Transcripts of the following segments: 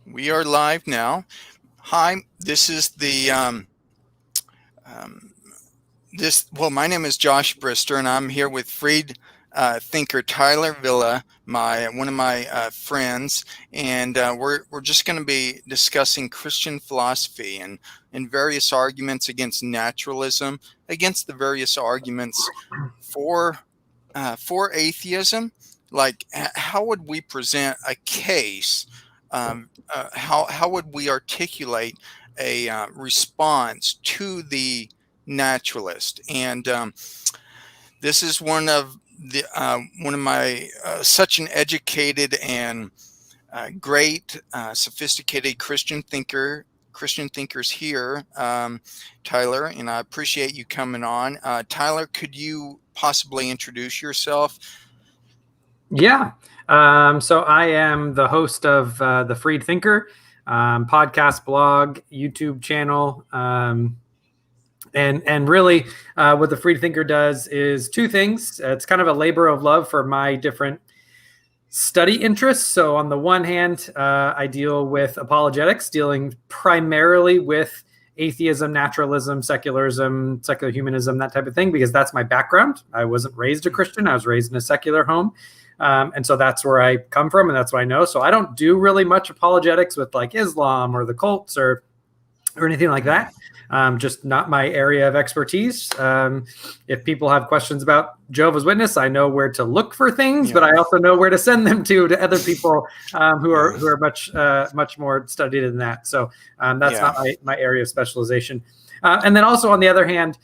We are live now. Hi, this is the um, my name is Josh Brister, and I'm here with freed thinker Tyler Villa, my one of my friends, and we're just going to be discussing Christian philosophy and various arguments against naturalism, against the various arguments for for atheism. Like, how would we present a case? How would we articulate a response to the naturalist? And this is one of my such an educated and great, sophisticated Christian thinkers here, Tyler, and I appreciate you coming on. Tyler, could you possibly introduce yourself? Yeah. So I am the host of the Freed Thinker podcast, blog, YouTube channel. And really, what the Freed Thinker does is two things. It's kind of a labor of love for my different study interests. So on the one hand, I deal with apologetics, dealing primarily with atheism, naturalism, secularism, secular humanism, that type of thing, because that's my background. I wasn't raised a Christian. I was raised in a secular home. And so that's where I come from, and that's what I know. So I don't do really much apologetics with like Islam or the cults or anything like that. Just not my area of expertise. If people have questions about Jehovah's Witness, I know where to look for things, but I also know where to send them to other people who are much more studied than that. So that's not my area of specialization. And then also on the other hand,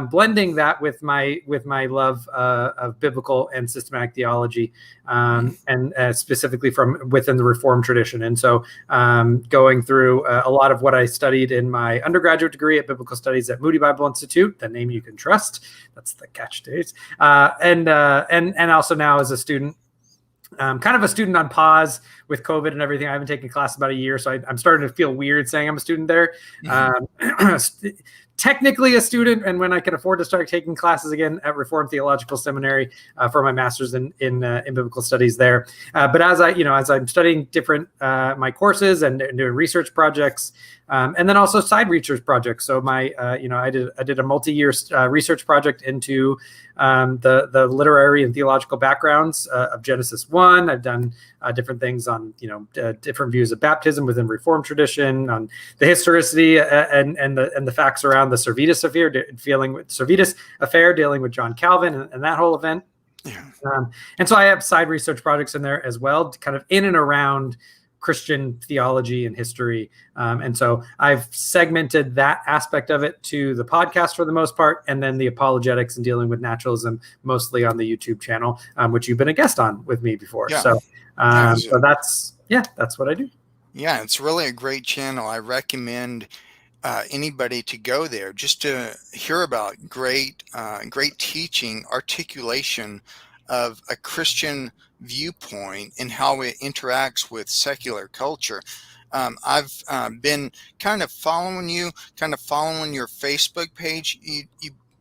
blending that with my love of biblical and systematic theology, and specifically from within the Reformed tradition. And so going through a lot of what I studied in my undergraduate degree at Biblical Studies at Moody Bible Institute, the name you can trust. That's the catch days. And also now as a student, kind of a student on pause with COVID and everything. I haven't taken class about a year, so I'm starting to feel weird saying I'm a student there. Technically a student, and when I can afford to start taking classes again at Reformed Theological Seminary for my master's in biblical studies there. But as I'm studying different my courses and doing research projects, and then also side research projects. So I did a multi-year research project into the literary and theological backgrounds of Genesis 1. I've done different things on different views of baptism within Reformed tradition, on the historicity and the facts around the Servetus affair, dealing with John Calvin and that whole event. Yeah. And so I have side research projects in there as well, kind of in and around Christian theology and history. And so I've segmented that aspect of it to the podcast for the most part, and then the apologetics and dealing with naturalism mostly on the YouTube channel, which you've been a guest on with me before. Yeah. So that's what I do. Yeah, it's really a great channel. I recommend anybody to go there just to hear about great teaching, articulation of a Christian viewpoint and how it interacts with secular culture. I've been kind of following your Facebook page. You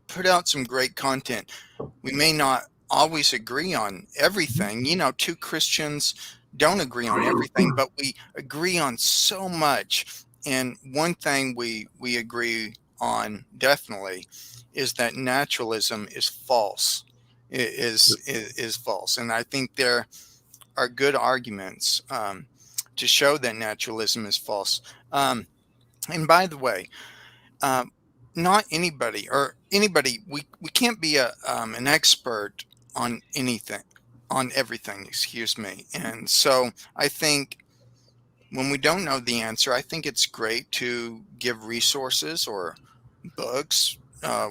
put out some great content. We may not always agree on everything. Two Christians don't agree on everything, but we agree on so much. And one thing we agree on definitely is that naturalism is false. Is false, and I think there are good arguments to show that naturalism is false. And by the way, not anybody we can't be an expert on everything. Excuse me. And so I think when we don't know the answer, I think it's great to give resources or books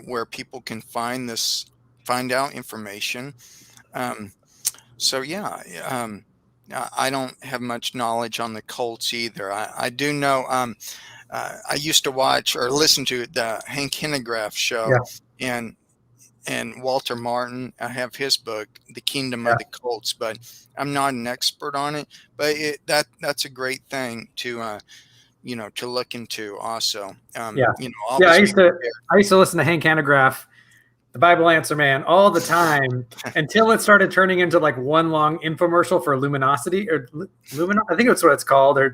where people can find out information. So yeah, I don't have much knowledge on the cults either. I do know. I used to watch or listen to the Hank Hanegraaff show, and Walter Martin. I have his book, The Kingdom of the Cults, but I'm not an expert on it. But that's a great thing to to look into also. I used to listen to Hank Hanegraaff the Bible answer man all the time until it started turning into like one long infomercial for luminosity or I think that's what it's called, or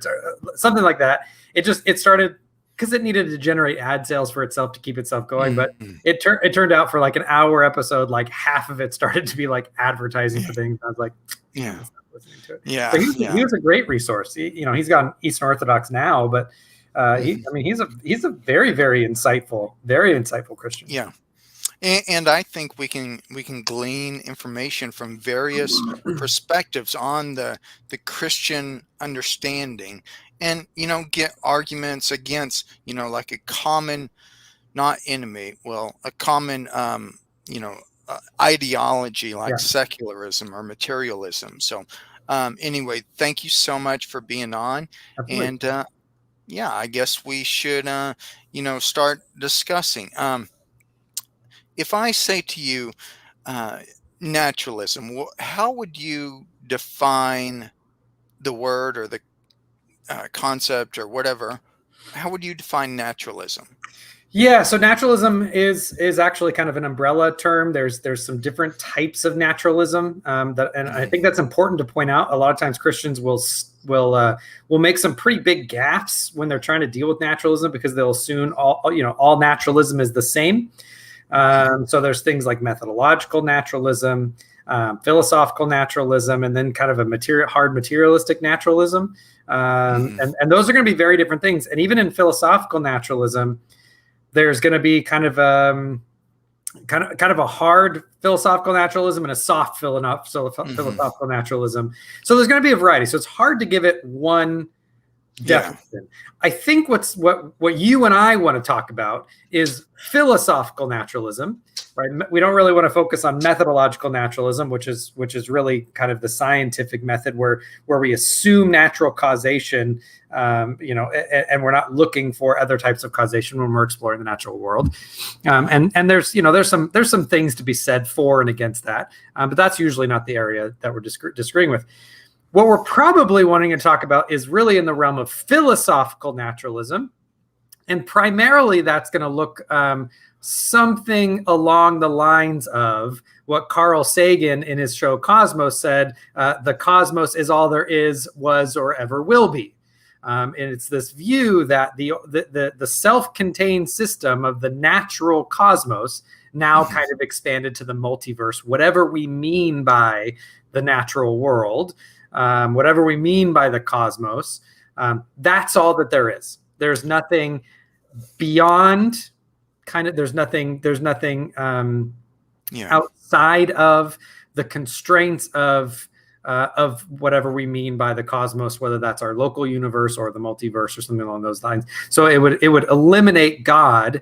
something like that. It started because it needed to generate ad sales for itself to keep itself going. But it turned out for like an hour episode, like half of it started to be like advertising for things. I was like, yeah, listening to it. Yeah, So he was a great resource. He's gone Eastern Orthodox now, but he's a very, very insightful Christian. Yeah. And I think we can glean information from various perspectives on the Christian understanding, and get arguments against like a common, not enemy, well, a common ideology like secularism or materialism. So anyway, thank you so much for being on. Absolutely. And yeah, I guess we should start discussing. If I say to you naturalism, how would you define the word or the concept or whatever? How would you define naturalism? Yeah, so naturalism is actually kind of an umbrella term. There's some different types of naturalism and I think that's important to point out. A lot of times Christians will make some pretty big gaffes when they're trying to deal with naturalism, because they'll assume all naturalism is the same. So there's things like methodological naturalism, philosophical naturalism, and then kind of a hard materialistic naturalism. And those are going to be very different things. And even in philosophical naturalism, there's going to be kind of a hard philosophical naturalism and a soft philosophical naturalism. So there's going to be a variety. So it's hard to give it one definition. I think what you and I want to talk about is philosophical naturalism, right? We don't really want to focus on methodological naturalism, which is really kind of the scientific method where we assume natural causation, and we're not looking for other types of causation when we're exploring the natural world. And there's some things to be said for and against that, but that's usually not the area that we're disagreeing with. What we're probably wanting to talk about is really in the realm of philosophical naturalism. And primarily that's going to look something along the lines of what Carl Sagan in his show Cosmos said, the cosmos is all there is, was, or ever will be. And it's this view that the self-contained system of the natural cosmos now kind of expanded to the multiverse, whatever we mean by the natural world. Whatever we mean by the cosmos, that's all that there is. There's nothing beyond there's nothing outside of the constraints of whatever we mean by the cosmos, whether that's our local universe or the multiverse or something along those lines. So it would eliminate God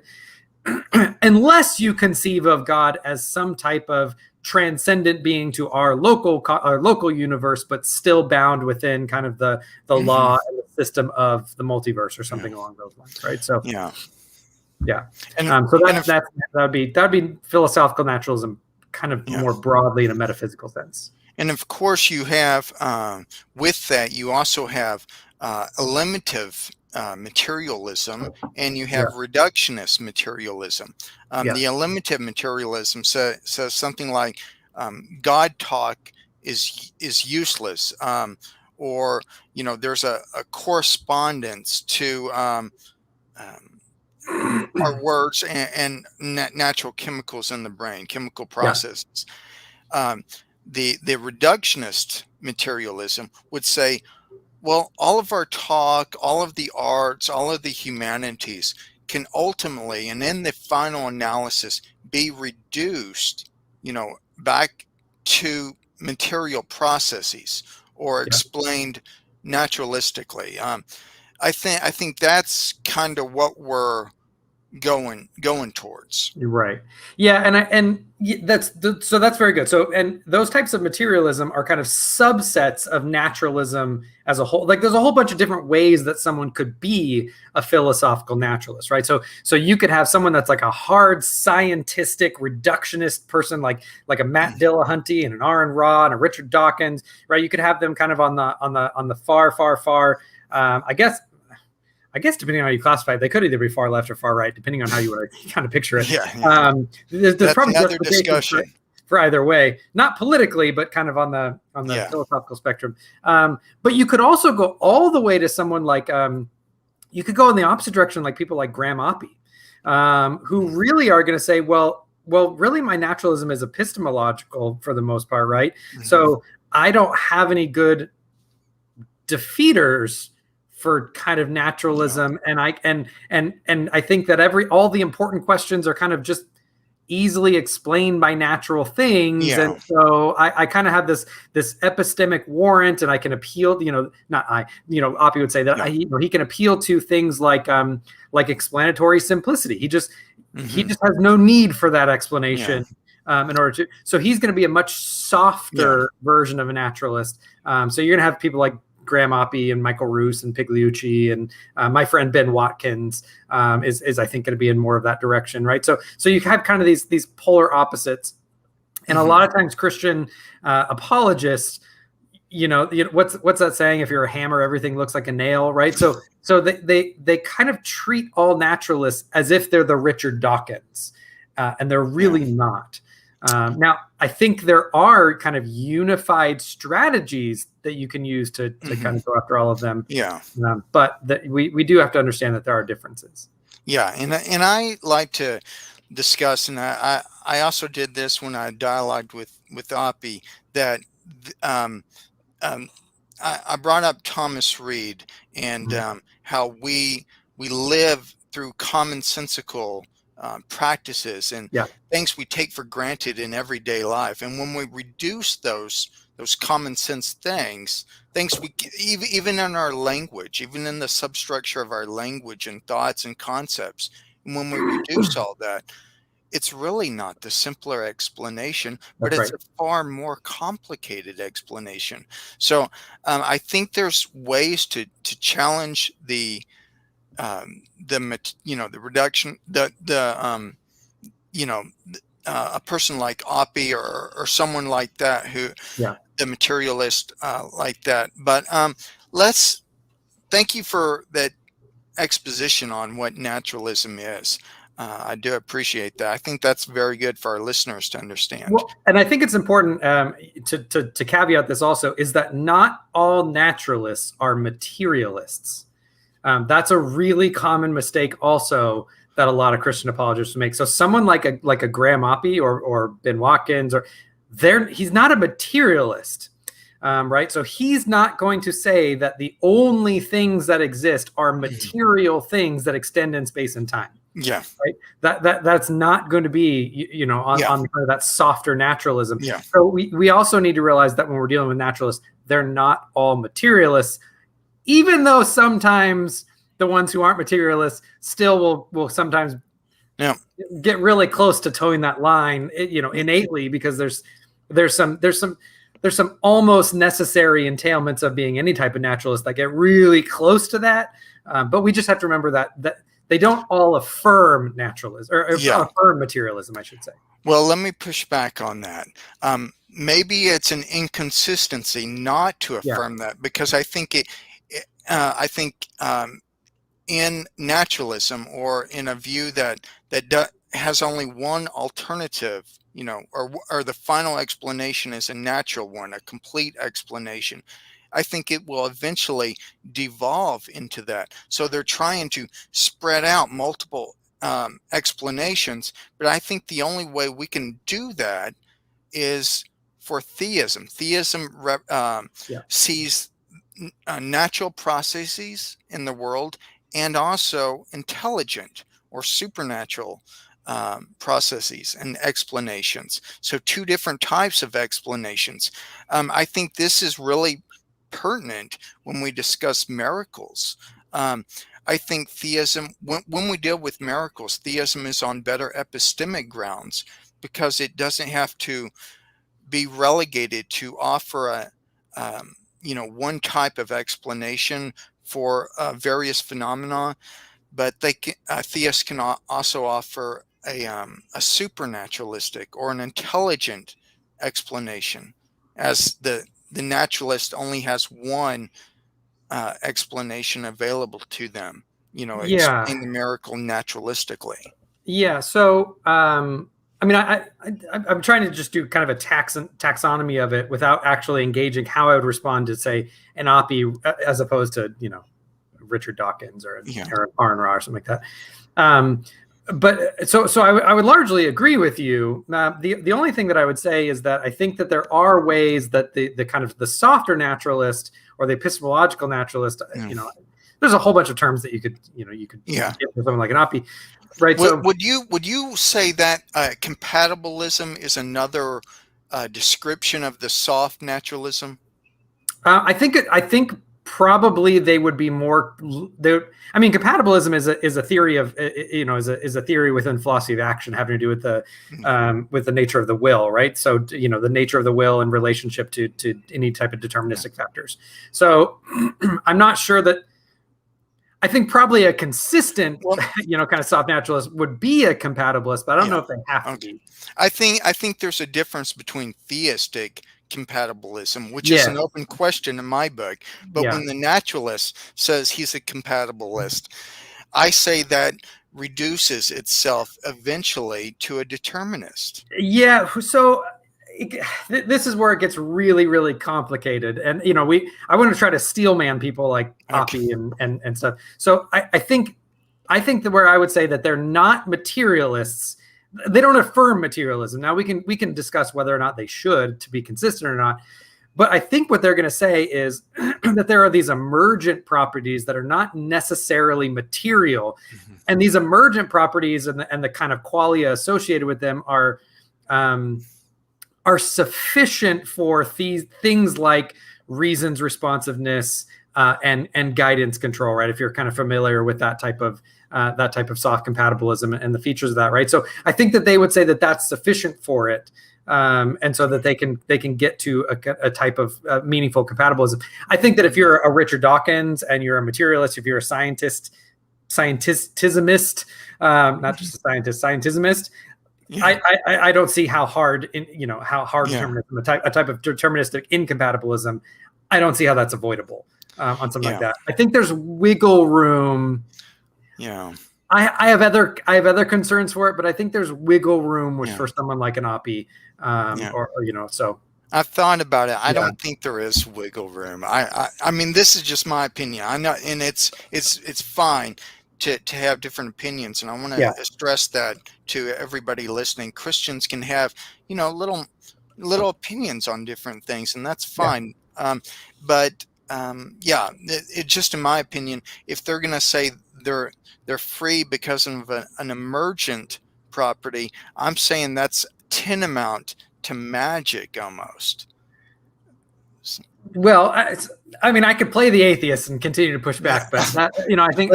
unless you conceive of God as some type of transcendent being to our local universe, but still bound within kind of the law and the system of the multiverse or something along those lines, right? So and so that would be philosophical naturalism, kind of more broadly in a metaphysical sense. And of course, you have with that, you also have eliminative materialism, and you have reductionist materialism. The eliminative materialism says something like God talk is useless, or there's a correspondence to our words and natural chemicals in the brain, chemical processes. The reductionist materialism would say, well, all of our talk, all of the arts, all of the humanities can ultimately, and in the final analysis, be reduced, back to material processes or explained naturalistically. I think that's kind of what we're going towards. You're right. Yeah, and that's very good. So, and those types of materialism are kind of subsets of naturalism as a whole. Like, there's a whole bunch of different ways that someone could be a philosophical naturalist, right? So you could have someone that's like a hard scientific reductionist person, like a Matt Dillahunty and an Aaron Ra and a Richard Dawkins, right? You could have them kind of on the far, I guess. I guess depending on how you classify it, they could either be far left or far right, depending on how you want to kind of picture it. Yeah, yeah. There's That's probably another justifications discussion. for either way, not politically, but kind of on the Yeah. philosophical spectrum. But you could also go all the way to someone like you could go in the opposite direction, like people like Graham Oppy, who really are going to say, well, really, my naturalism is epistemological for the most part, right? Mm-hmm. So I don't have any good defeaters for kind of naturalism, and I think that all the important questions are kind of just easily explained by natural things. Yeah. And so I kind of have this epistemic warrant, and I can appeal, not I, Oppie would say that Yeah. he can appeal to things like explanatory simplicity. He just has no need for that explanation. In order to, so he's going to be a much softer version of a naturalist. So you're going to have people like Graham Oppy and Michael Roos and Pigliucci and my friend Ben Watkins is I think going to be in more of that direction, right? So you have kind of these polar opposites, and a lot of times Christian apologists, what's that saying? If you're a hammer, everything looks like a nail, right? So they kind of treat all naturalists as if they're the Richard Dawkins, and they're really not. Now, I think there are kind of unified strategies that you can use to kind of go after all of them. Yeah. But we do have to understand that there are differences. Yeah. And I like to discuss, and I also did this when I dialogued with Oppie, that I brought up Thomas Reed and how we live through commonsensical practices and things we take for granted in everyday life, and when we reduce those common sense things we even in our language, even in the substructure of our language and thoughts and concepts, and when we reduce all that, it's really not the simpler explanation, but it's a far more complicated explanation. So I think there's ways to challenge the reduction, a person like Oppie or someone like that, who the materialist like that. But let's thank you for that exposition on what naturalism is. I do appreciate that. I think that's very good for our listeners to understand. Well, and I think it's important to caveat this also, is that not all naturalists are materialists. That's a really common mistake also that a lot of Christian apologists make. So someone like a Graham Oppy or Ben Watkins, he's not a materialist, right? So he's not going to say that the only things that exist are material things that extend in space and time. Yeah. Right. That's not going to be, on kind of that softer naturalism. Yeah. So we also need to realize that when we're dealing with naturalists, they're not all materialists, even though sometimes the ones who aren't materialists still will sometimes get really close to towing that line, innately, because there's some almost necessary entailments of being any type of naturalist that get really close to that. But we just have to remember that they don't all affirm naturalism or affirm materialism, I should say. Well, let me push back on that. Maybe it's an inconsistency not to affirm that, because I think in naturalism, or in a view that has only one alternative, or the final explanation is a natural one, a complete explanation, I think it will eventually devolve into that. So they're trying to spread out multiple explanations, but I think the only way we can do that is for theism. Theism sees natural processes in the world, and also intelligent or supernatural processes and explanations. So two different types of explanations. I think this is really pertinent when we discuss miracles. I think theism, when we deal with miracles, theism is on better epistemic grounds, because it doesn't have to be relegated to offer one type of explanation for various phenomena, but theists can also offer a supernaturalistic or an intelligent explanation, as the naturalist only has one explanation available to them. Yeah. explain the miracle naturalistically. Yeah. So, I mean, I'm trying to just do kind of a taxonomy of it without actually engaging how I would respond to, say, an Oppie as opposed to, Richard Dawkins or Yeah. Aaron Parnra or something like that. But so I would largely agree with you. The only thing that I would say is that I think that there are ways that the kind of the softer naturalist or the epistemological naturalist, there's a whole bunch of terms that you could Yeah. give for someone like an Oppie, right? Would you say that compatibilism is another description of the soft naturalism? I think probably they would be more. I mean, compatibilism is a theory of is a theory within philosophy of action having to do with the nature of the will, right? So the nature of the will in relationship to any type of deterministic factors. So I'm not sure that. I think probably a consistent, kind of soft naturalist would be a compatibilist, but I don't know if they have to be. I think there's a difference between theistic compatibilism, which is an open question in my book. But when the naturalist says he's a compatibilist, I say that reduces itself eventually to a determinist. Yeah. So this is where it gets really, really complicated. And, I want to try to steelman people like Oppie and stuff. So I think that where I would say that they're not materialists, they don't affirm materialism. Now we can discuss whether or not they should to be consistent or not. But I think what they're going to say is that there are these emergent properties that are not necessarily material. Mm-hmm. And these emergent properties and the kind of qualia associated with them are sufficient for things like reasons responsiveness and guidance control, right? If you're kind of familiar with that type of soft compatibilism and the features of that, right? So I think that they would say that that's sufficient for it, and so that they can get to a type of meaningful compatibilism. I think that if you're a Richard Dawkins and you're a materialist, if you're a scientismist, not just a scientist, scientismist. Yeah. I don't see how hard determinism, a type of deterministic incompatibilism, I don't see how that's avoidable on something like that. I think there's wiggle room. Yeah. I have other concerns for it, but I think there's wiggle room for someone like an Oppie, or so. I've thought about it. I don't think there is wiggle room. I mean, this is just my opinion. I'm not, and it's fine to have different opinions, and I want to stress that to everybody listening. Christians can have little opinions on different things, and that's fine. But it just, in my opinion, if they're going to say they're free because of an emergent property, I'm saying that's tantamount to magic almost. Well, I mean, I could play the atheist and continue to push back, but I think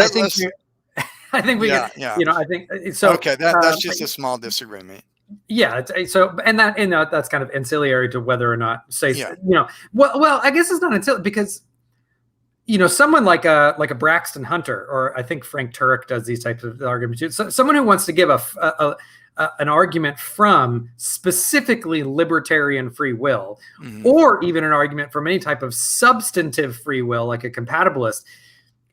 we can. I think so. Okay, that's just a small disagreement. Yeah. So, and that's kind of ancillary to whether or not well, I guess it's not ancillary because, someone like a Braxton Hunter, or I think Frank Turek does these types of arguments too. So someone who wants to give an argument from specifically libertarian free will, or even an argument from any type of substantive free will, like a compatibilist,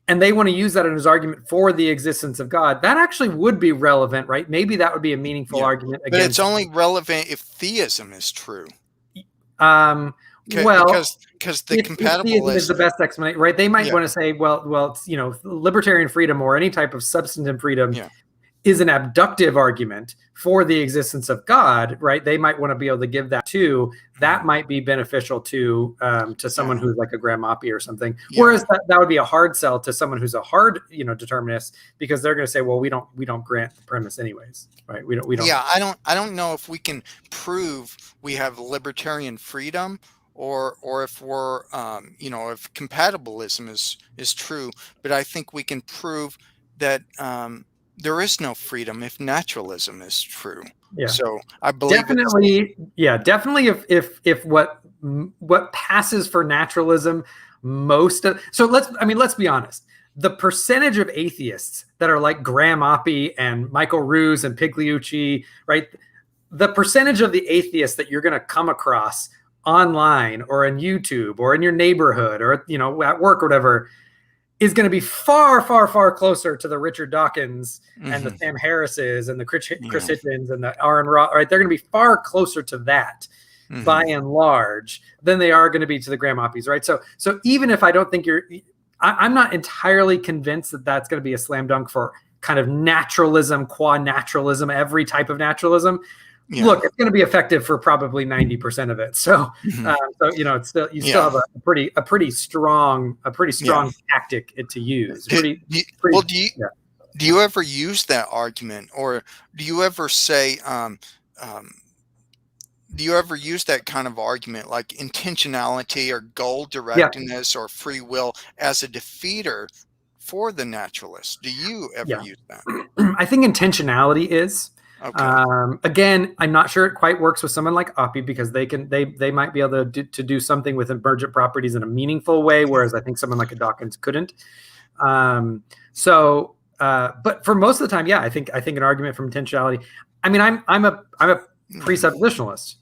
and they want to use that as argument for the existence of God, that actually would be relevant, right? Maybe that would be a meaningful argument against. But it's only relevant if theism is true. Well, because the compatibilist is the best explanation, right? They might want to say, well, it's, libertarian freedom or any type of substantive freedom is an abductive argument for the existence of God, right? They might want to be able to give that too. That might be beneficial to someone who's like a Graham Oppie or something. Whereas that would be a hard sell to someone who's a hard, determinist, because they're going to say, well, we don't grant the premise anyways, right? We don't. Yeah, I don't know if we can prove we have libertarian freedom, or if we're if compatibilism is true, but I think we can prove that there is no freedom if naturalism is true. Yeah. So I believe definitely if what passes for naturalism let's be honest. The percentage of atheists that are like Graham Oppie and Michael Ruse and Pigliucci, right? The percentage of the atheists that you're going to come across online or on YouTube or in your neighborhood or at work or whatever is going to be far, far, far closer to the Richard Dawkins and the Mm-hmm. Sam Harrises and the Chris Yeah. Hitchens and the Aaron Ross, right? They're going to be far closer to that by Mm-hmm. and large than they are going to be to the Graham Oppies, right? So even if I don't think I'm not entirely convinced that that's going to be a slam dunk for kind of naturalism, qua naturalism, every type of naturalism. Yeah. Look, it's going to be effective for probably 90% of it. So, Mm-hmm. it's still Yeah. have a pretty strong Yeah. tactic to use. Well, Yeah. do you ever use that argument, or do you ever say, do you ever use that kind of argument, like intentionality or goal Yeah. directedness or free will, as a defeater for the naturalist? Do you ever Yeah. use that? I think intentionality is. Okay. Again, I'm not sure it quite works with someone like Oppie because they might be able to do something with emergent properties in a meaningful way, whereas I think someone like a Dawkins couldn't. But for most of the time, yeah, I think an argument from intentionality. I mean, I'm a presuppositionalist,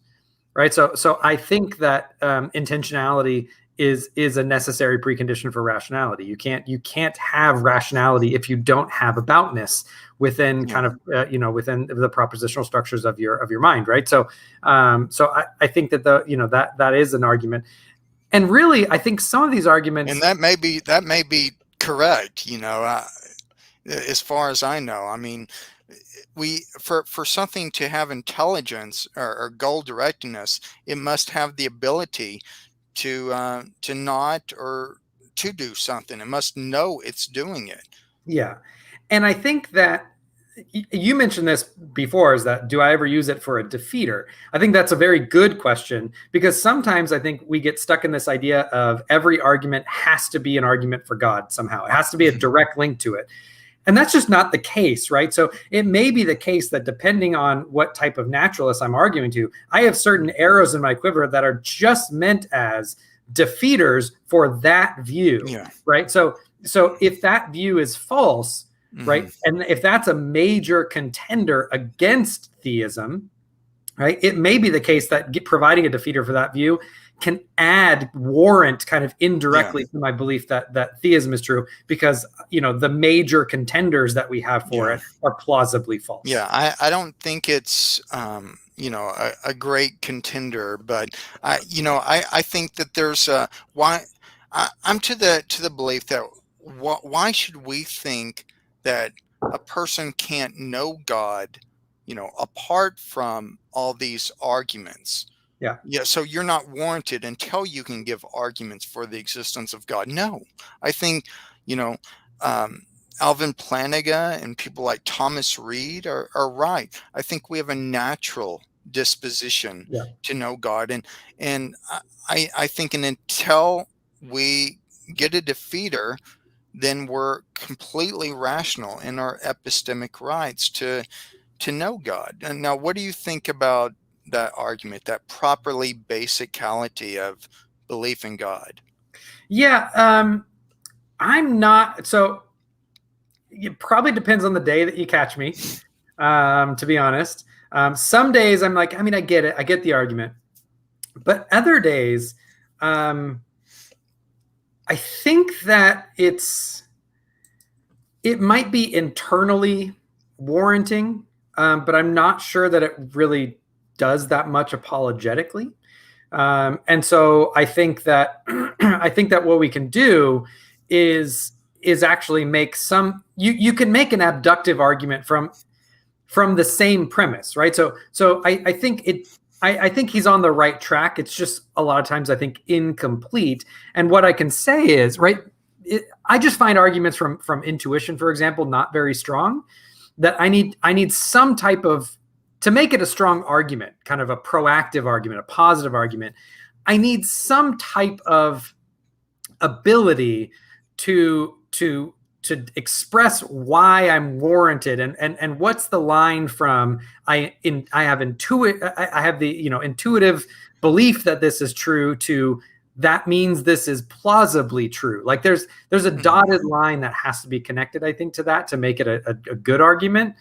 right? So I think that intentionality is a necessary precondition for rationality. You can't have rationality if you don't have aboutness within kind of within the propositional structures of your mind, right? So I think that that is an argument, and really I think some of these arguments, And that may be correct. As far as I know, I mean, for something to have intelligence or goal directedness, it must have the ability to not or to do something. It must know it's doing it. yeah, and I think that you mentioned this before, is that do I ever use it for a defeater? I think that's a very good question, because sometimes I think we get stuck in this idea of every argument has to be an argument for God somehow. It has to be a direct link to it. And that's just not the case, right? So it may be the case that depending on what type of naturalist I'm arguing to, I have certain arrows in my quiver that are just meant as defeaters for that view, Yeah. right? So if that view is false, right, and if that's a major contender against theism, right, it may be the case that providing a defeater for that view can warrant kind of indirectly to my belief that theism is true, because the major contenders that we have for it are plausibly false. Yeah, I don't think it's a great contender, but I think that there's why I'm to the belief that why should we think that a person can't know God, apart from all these arguments? Yeah. Yeah, so you're not warranted until you can give arguments for the existence of God. No, I think, Alvin Plantinga and people like Thomas Reed are right. I think we have a natural disposition to know God. And I think until we get a defeater, then we're completely rational in our epistemic rights to know God. And now, what do you think about that argument, that properly basicality of belief in God? Yeah, I'm not. So it probably depends on the day that you catch me, to be honest. Some days I'm like, I mean, I get it. I get the argument. But other days, I think that it might be internally warranting, but I'm not sure that it really does that much apologetically. And so I think that what we can do is actually make you can make an abductive argument from the same premise, right? So I think he's on the right track. It's just a lot of times I think incomplete. And what I can say is, right, I just find arguments from intuition, for example, not very strong. That I need some type of, to make it a strong argument, kind of a proactive argument, a positive argument, I need some type of ability to express why I'm warranted, and what's the line from I have the intuitive belief that this is true to that means this is plausibly true. Like there's a dotted line that has to be connected, I think, to that to make it a good argument.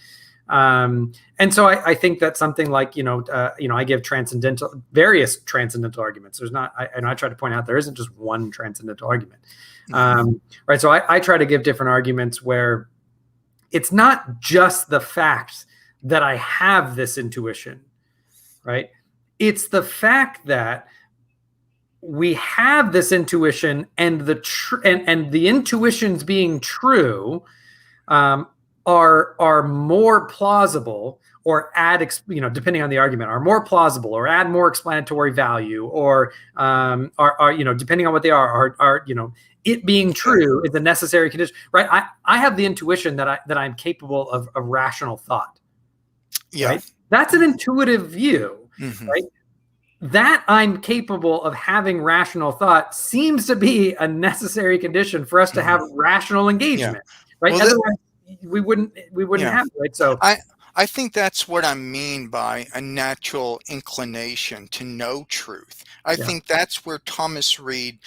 And so I think that something like, I give various transcendental arguments. There's not, I try to point out there isn't just one transcendental argument. Right. So I try to give different arguments where it's not just the fact that I have this intuition, right? It's the fact that we have this intuition, and the intuitions being true are more plausible, or depending on the argument, are more plausible or add more explanatory value, or are depending on what they are it being true is a necessary condition, right? I have the intuition that I'm capable of rational thought, right? That's an intuitive view, right? That I'm capable of having rational thought seems to be a necessary condition for us to have rational engagement, right? Well, Otherwise, we wouldn't have it, right? So I think that's what I mean by a natural inclination to know truth. I think that's where Thomas Reid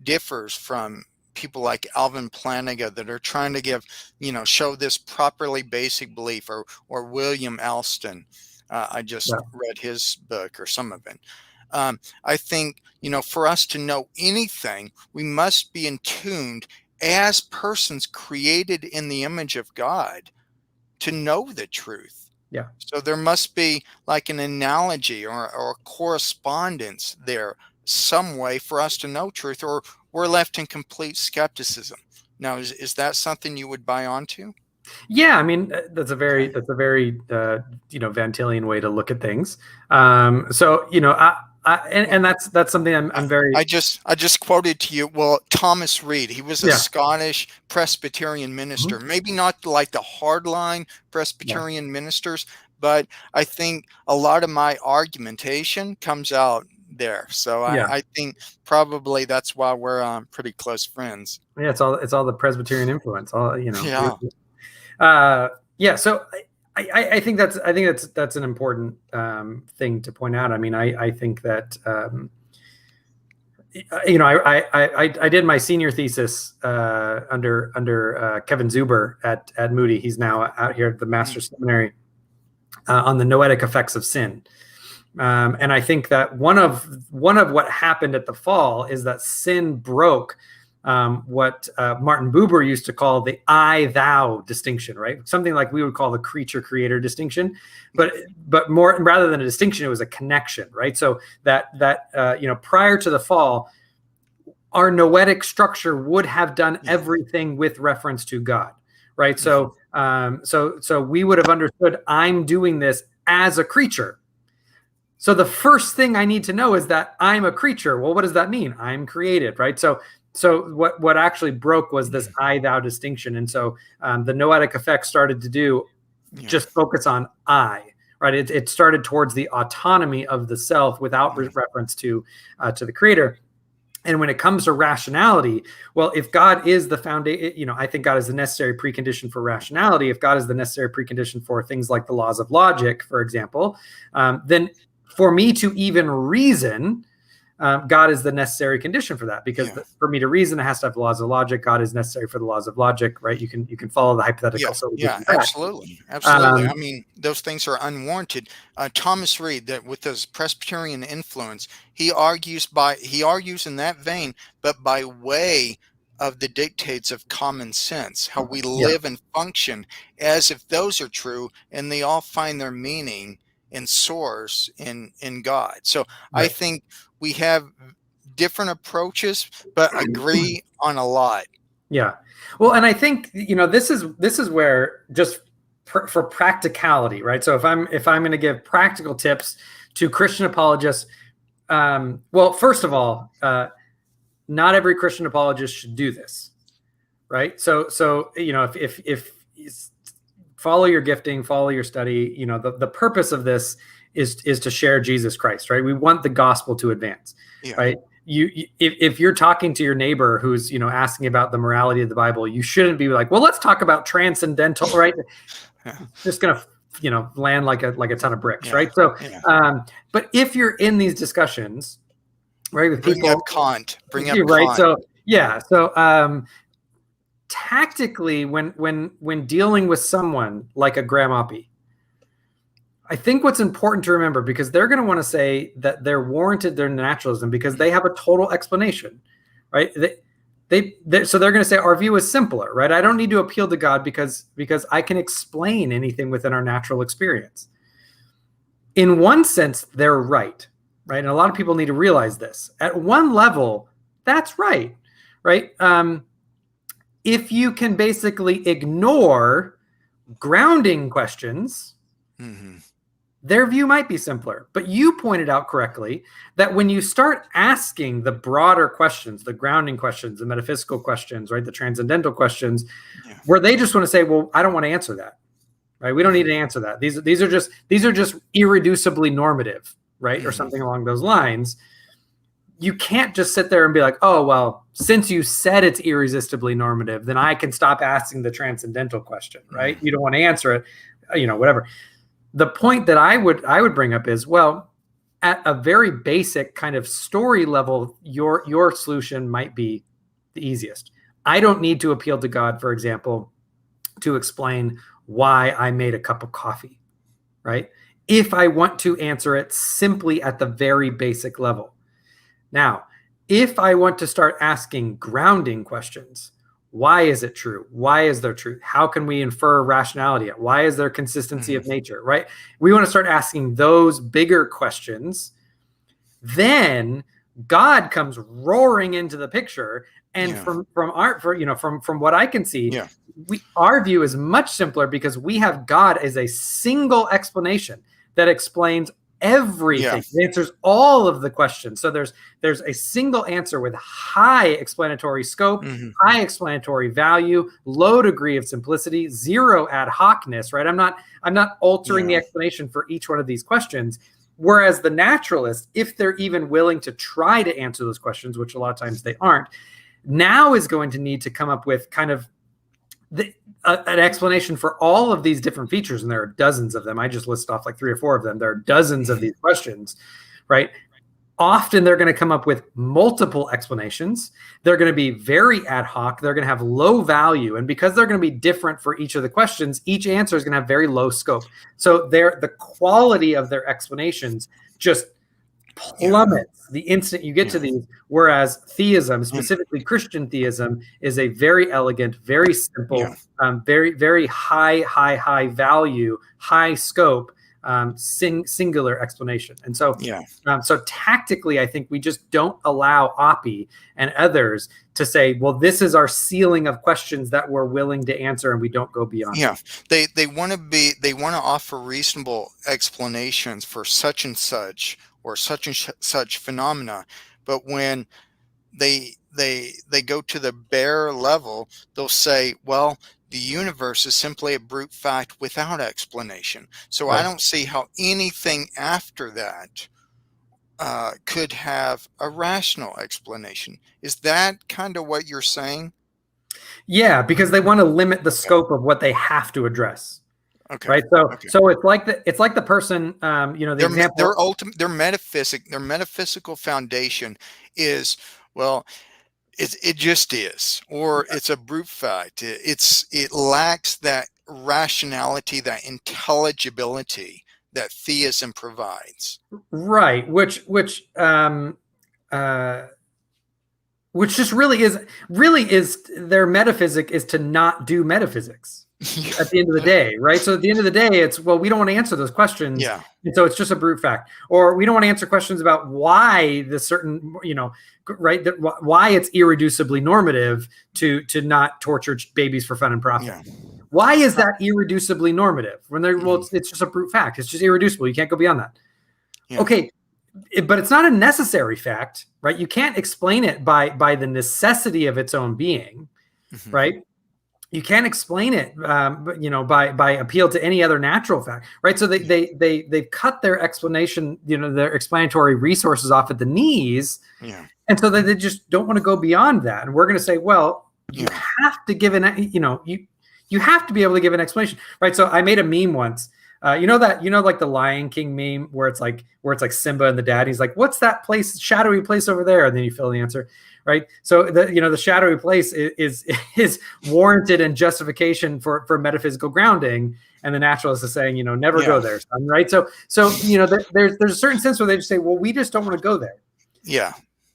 differs from people like Alvin Plantinga that are trying to show this properly basic belief, or William Alston. I just read his book, or some of it. I think, for us to know anything, we must be in tuned as persons created in the image of God to know the truth. Yeah. So there must be like an analogy or a correspondence there, some way for us to know truth, or we're left in complete skepticism. Now, is that something you would buy onto? Yeah, I mean, that's a very Van Tillian way to look at things. So and that's something I'm very. I just quoted to you. Well, Thomas Reid, he was a Scottish Presbyterian minister. Maybe not like the hardline Presbyterian ministers, but I think a lot of my argumentation comes out there. So I think probably that's why we're pretty close friends. Yeah, it's all the Presbyterian influence. So I think that's an important thing to point out. I mean, I think that I did my senior thesis under Kevin Zuber at Moody. He's now out here at the Master's Seminary on the noetic effects of sin. And I think that one of what happened at the fall is that sin broke what Martin Buber used to call the I-thou distinction, right? Something like we would call the creature-creator distinction, but more, rather than a distinction, it was a connection, right? So that prior to the fall, our noetic structure would have done everything with reference to God, right? So we would have understood I'm doing this as a creature. So the first thing I need to know is that I'm a creature. Well, what does that mean? I'm created, right? So what actually broke was this I-thou distinction. And so the noetic effect started to do just focus on I, right? It started towards the autonomy of the self without reference to the creator. And when it comes to rationality, well, if God is the foundation, I think God is the necessary precondition for rationality. If God is the necessary precondition for things like the laws of logic, for example, then for me to even reason, God is the necessary condition for that, because for me to reason, it has to have the laws of logic. God is necessary for the laws of logic, right? You can follow the hypothetical. Absolutely. I mean, those things are unwarranted. Thomas Reid, that with his Presbyterian influence, he argues in that vein, but by way of the dictates of common sense, how we live and function as if those are true, and they all find their meaning and source in God. So I think we have different approaches, but agree on a lot. Yeah. Well, and I think, this is where, just for practicality, right? So if I'm going to give practical tips to Christian apologists, well, first of all, not every Christian apologist should do this, right? So if follow your gifting, follow your study. The purpose of this is to share Jesus Christ, right? We want the gospel to advance, right? If you're talking to your neighbor who's asking about the morality of the Bible, you shouldn't be like, well, let's talk about transcendental, right? Just gonna land like a ton of bricks, right? So, but if you're in these discussions, right, with bring people, up Kant, right? Kant. So tactically, when dealing with someone like a Graham Oppie, I think what's important to remember, because they're going to want to say that they're warranted their naturalism because they have a total explanation, right? So they're going to say our view is simpler, right? I don't need to appeal to God because I can explain anything within our natural experience. In one sense, they're right? And a lot of people need to realize this. At one level, that's right? If you can basically ignore grounding questions, their view might be simpler. But you pointed out correctly that when you start asking the broader questions, the grounding questions, the metaphysical questions, right, the transcendental questions, where they just want to say, well, I don't want to answer that, right? We don't need to answer that. These are just irreducibly normative, right, or something along those lines. You can't just sit there and be like, oh, well, since you said it's irresistibly normative, then I can stop asking the transcendental question, right? You don't want to answer it, whatever. The point that I would bring up is, well, at a very basic kind of story level, your solution might be the easiest. I don't need to appeal to God, for example, to explain why I made a cup of coffee, right? If I want to answer it simply at the very basic level. Now, if I want to start asking grounding questions, why is it true? Why is there truth? How can we infer rationality? Why is there consistency of nature, right? We want to start asking those bigger questions. Then God comes roaring into the picture. And from what I can see, our view is much simpler because we have God as a single explanation that explains everything. It answers all of the questions. So there's a single answer with high explanatory scope, high explanatory value, low degree of simplicity, zero ad hocness, right? I'm not altering the explanation for each one of these questions. Whereas the naturalist, if they're even willing to try to answer those questions, which a lot of times they aren't, now is going to need to come up with kind of an explanation for all of these different features, and there are dozens of them. I just listed off like 3 or 4 of them. There are dozens of these questions, right? Often they're going to come up with multiple explanations. They're going to be very ad hoc. They're going to have low value. And because they're going to be different for each of the questions, each answer is going to have very low scope. So the quality of their explanations just plummets the instant you get to these. Whereas theism, specifically Christian theism, is a very elegant, very simple, very, very high value, high scope, singular explanation. And so, so tactically, I think we just don't allow Oppie and others to say, well, this is our ceiling of questions that we're willing to answer, and we don't go beyond. They want to offer reasonable explanations for such and such or such and such phenomena, but when they go to the bare level, they'll say, well, the universe is simply a brute fact without explanation. So I don't see how anything after that could have a rational explanation. Is that kind of what you're saying? Yeah, because they want to limit the scope of what they have to address. Okay. Right. So it's like the person, their metaphysical foundation is, well, it just is, or it's a brute fact. It lacks that rationality, that intelligibility that theism provides. Right. Which just really is their metaphysic is to not do metaphysics. At the end of the day, right? So at the end of the day, it's, well, we don't want to answer those questions. And so it's just a brute fact. Or we don't want to answer questions about why the certain, right, why it's irreducibly normative to not torture babies for fun and profit. Why is that irreducibly normative? When they're, well, it's just a brute fact. It's just irreducible. You can't go beyond that. Okay. But it's not a necessary fact, right? You can't explain it by the necessity of its own being, right? You can't explain it, by appeal to any other natural fact, right? So they cut their explanation, their explanatory resources off at the knees, and so they just don't want to go beyond that. And we're going to say, well, you have to give you have to be able to give an explanation, right? So I made a meme once, like the Lion King meme where it's like Simba and the dad. He's like, "What's that place, shadowy place over there?" And then you fill the answer. Right. So the shadowy place is warranted in justification for metaphysical grounding. And the naturalist is saying, never go there, son. Right. So there's a certain sense where they just say, well, we just don't want to go there. Yeah.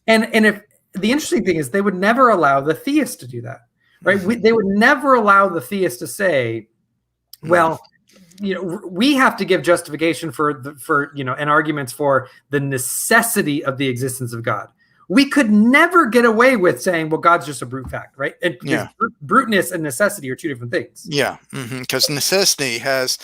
And the interesting thing is they would never allow the theist to do that, right? They would never allow the theist to say, well, we have to give justification for and arguments for the necessity of the existence of God. We could never get away with saying, well, God's just a brute fact, right? And bruteness and necessity are two different things. Yeah, because necessity has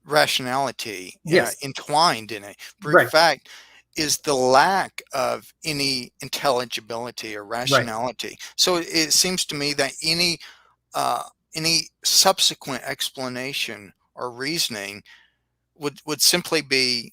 rationality entwined in it. Brute fact is the lack of any intelligibility or rationality. Right. So it seems to me that any subsequent explanation or reasoning would simply be,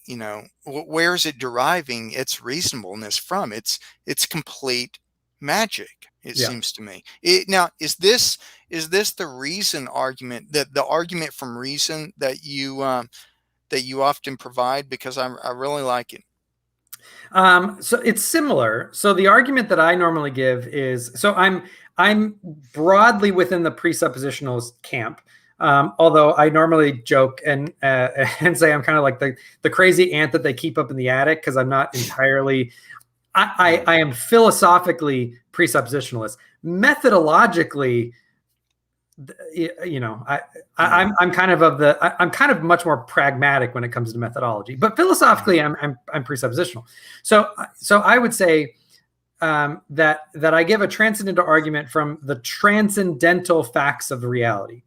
where is it deriving its reasonableness from? It's complete magic, it seems to me. Now, is this the reason argument, that the argument from reason that you often provide? Because I really like it. So it's similar. So the argument that I normally give is, so I'm broadly within the presuppositionalist camp. Although I normally joke and say I'm kind of like the crazy ant that they keep up in the attic, because I'm not entirely. I am philosophically presuppositionalist. Methodologically, I'm kind of much more pragmatic when it comes to methodology. But philosophically, I'm presuppositional. So I would say that I give a transcendental argument from the transcendental facts of reality.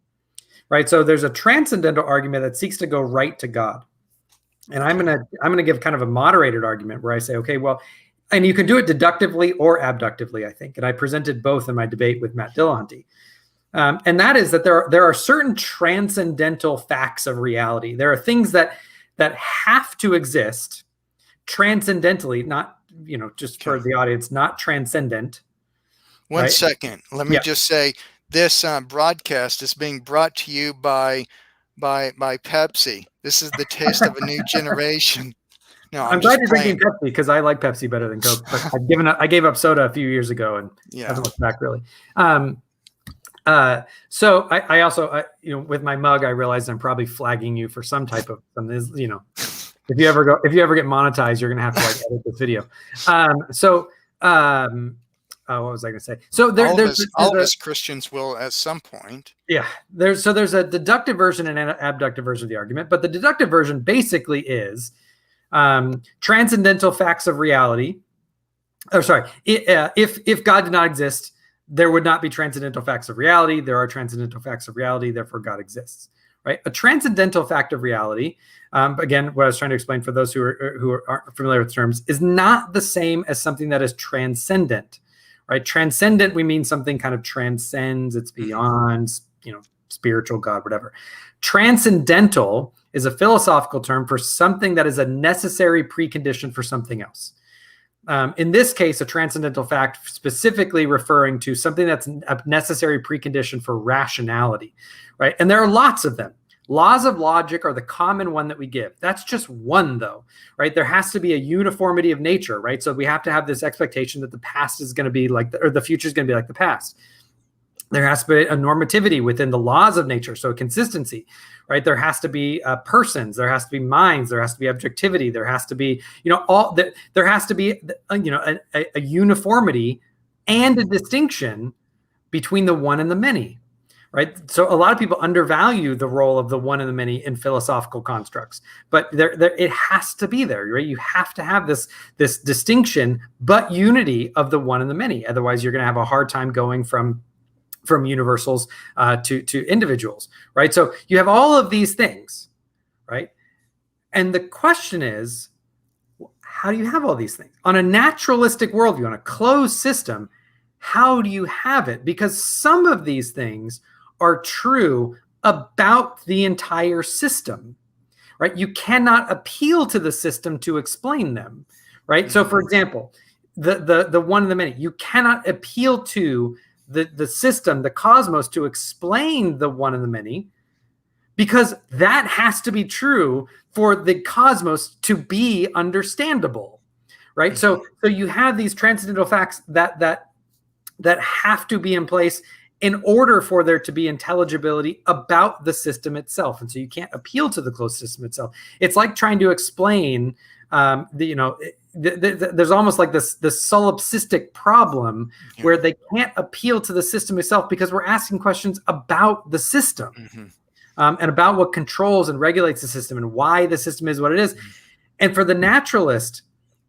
Right. So there's a transcendental argument that seeks to go right to God. And I'm gonna give kind of a moderated argument where I say, okay, well, and you can do it deductively or abductively, I think. And I presented both in my debate with Matt Dillahunty. And that is that there are certain transcendental facts of reality. There are things that have to exist transcendentally, not, just for the audience, not transcendent. One second. Let me just say, this broadcast is being brought to you by Pepsi. This is the taste of a new generation. No, I'm glad you're drinking Pepsi, because I like Pepsi better than Coke. But I gave up soda a few years ago and haven't looked back really. So I also, with my mug, I realized I'm probably flagging you for some type of something. If you ever get monetized, you're gonna have to edit this video. What was I going to say? So all of us Christians will at some point. Yeah, there's a deductive version and an abductive version of the argument, but the deductive version basically is transcendental facts of reality. If God did not exist, there would not be transcendental facts of reality. There are transcendental facts of reality, therefore God exists. Right? A transcendental fact of reality, again, what I was trying to explain for those who aren't familiar with terms, is not the same as something that is transcendent. Right? Transcendent, we mean something kind of transcends, it's beyond, spiritual, God, whatever. Transcendental is a philosophical term for something that is a necessary precondition for something else. In this case, a transcendental fact specifically referring to something that's a necessary precondition for rationality, right? And there are lots of them. Laws of logic are the common one that we give. That's just one, though, right? There has to be a uniformity of nature, right? So we have to have this expectation that the past is going to be the future is going to be like the past. There has to be a normativity within the laws of nature, so consistency, right? There has to be persons, there has to be minds, there has to be objectivity, there has to be, there has to be, a uniformity and a distinction between the one and the many. Right. So a lot of people undervalue the role of the one and the many in philosophical constructs, but it has to be there, right? You have to have this distinction, but unity of the one and the many. Otherwise, you're going to have a hard time going from universals to individuals, right? So you have all of these things, right? And the question is, how do you have all these things? On a naturalistic worldview, on a closed system, how do you have it? Because some of these things are true about the entire system, right? You cannot appeal to the system to explain them, right? So, for example, the one and the many, you cannot appeal to the system, the cosmos, to explain the one and the many, because that has to be true for the cosmos to be understandable, right? So you have these transcendental facts that have to be in place in order for there to be intelligibility about the system itself. And so you can't appeal to the closed system itself. It's like trying to explain, there's almost like this solipsistic problem Yeah. where they can't appeal to the system itself because we're asking questions about the system, Hmm. and about what controls and regulates the system and why the system is what it is. And for the naturalist,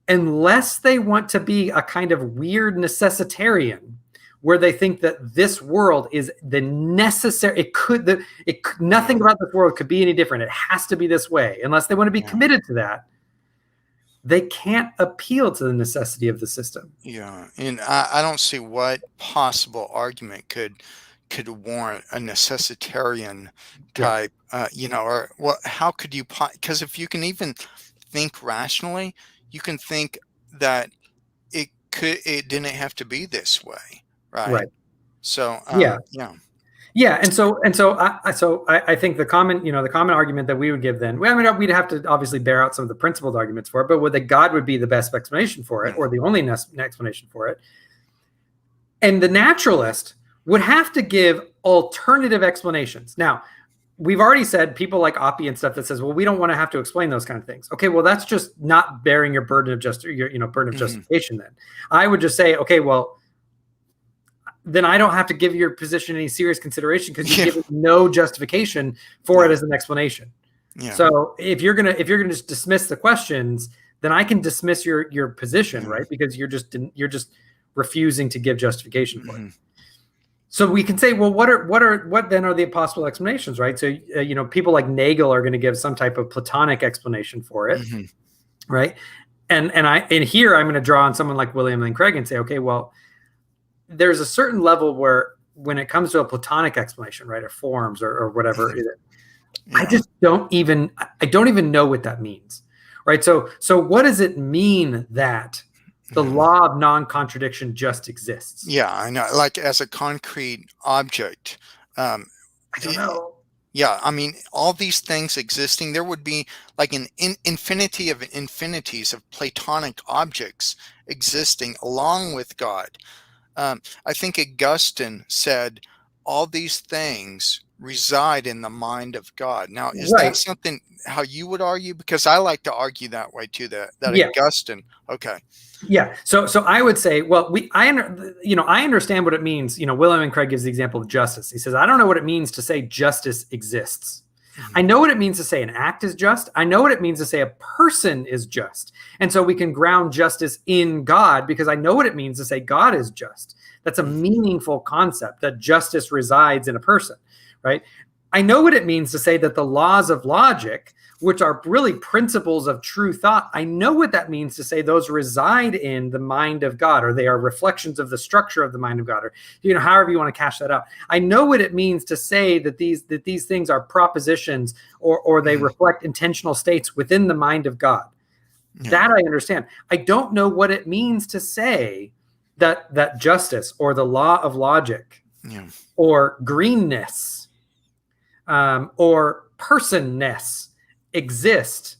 unless they want to be a kind of weird necessitarian where they think that this world is the necessary, nothing Yeah. about this world could be any different, it has to be this way, unless they want to be Yeah. committed to that, they can't appeal to the necessity of the system. Yeah, and I don't see what possible argument could warrant a necessitarian Yeah. type, or what? How could you? Because if you can even think rationally, you can think that it didn't have to be this way, right? Right. So, Yeah. yeah, Yeah, and so I think the common argument that we would give then, well, I mean, we'd have to obviously bear out some of the principled arguments for it, but whether God would be the best explanation for it yeah, or the only explanation for it, and the naturalist would have to give alternative explanations. Now, we've already said people like Oppie and stuff that says, well, we don't want to have to explain those kind of things. Okay, well, that's just not bearing your burden of burden of hmm, justification. Then I would just say, okay, well, then I don't have to give your position any serious consideration because you've yeah, given no justification for it yeah, as an explanation. yeah, So if you're gonna just dismiss the questions, then I can dismiss your position, yeah, right? Because you're just refusing to give justification for it. hmm, So we can say, well, what then are the possible explanations, right? So people like Nagel are going to give some type of Platonic explanation for it, hmm, right? And here I'm going to draw on someone like William Lane Craig and say, okay, well, there's a certain level where when it comes to a Platonic explanation, right, of forms or whatever, I yeah, just I don't even know what that means, right? So what does it mean that the yeah. law of non-contradiction just exists? Yeah, I know. Like as a concrete object, um, I don't know. yeah, I mean, all these things existing, there would be like an infinity of infinities of Platonic objects existing along with God. I think Augustine said, all these things reside in the mind of God. Now, is that Right. something how you would argue? Because I like to argue that way too, that Yeah. Augustine, okay. Yeah. So I would say, well, I understand what it means. William and Craig gives the example of justice. He says, I don't know what it means to say justice exists. I Mhm. know what it means to say an act is just. I know what it means to say a person is just. And so we can ground justice in God because I know what it means to say God is just. That's a meaningful concept that justice resides in a person, right? I know what it means to say that the laws of logic, which are really principles of true thought, I know what that means to say those reside in the mind of God, or they are reflections of the structure of the mind of God, or however you want to cash that out. I know what it means to say that these things are propositions, or they Mhm. reflect intentional states within the mind of God. Yeah, That I understand. I don't know what it means to say that justice or the law of logic yeah, or greenness, or personness exist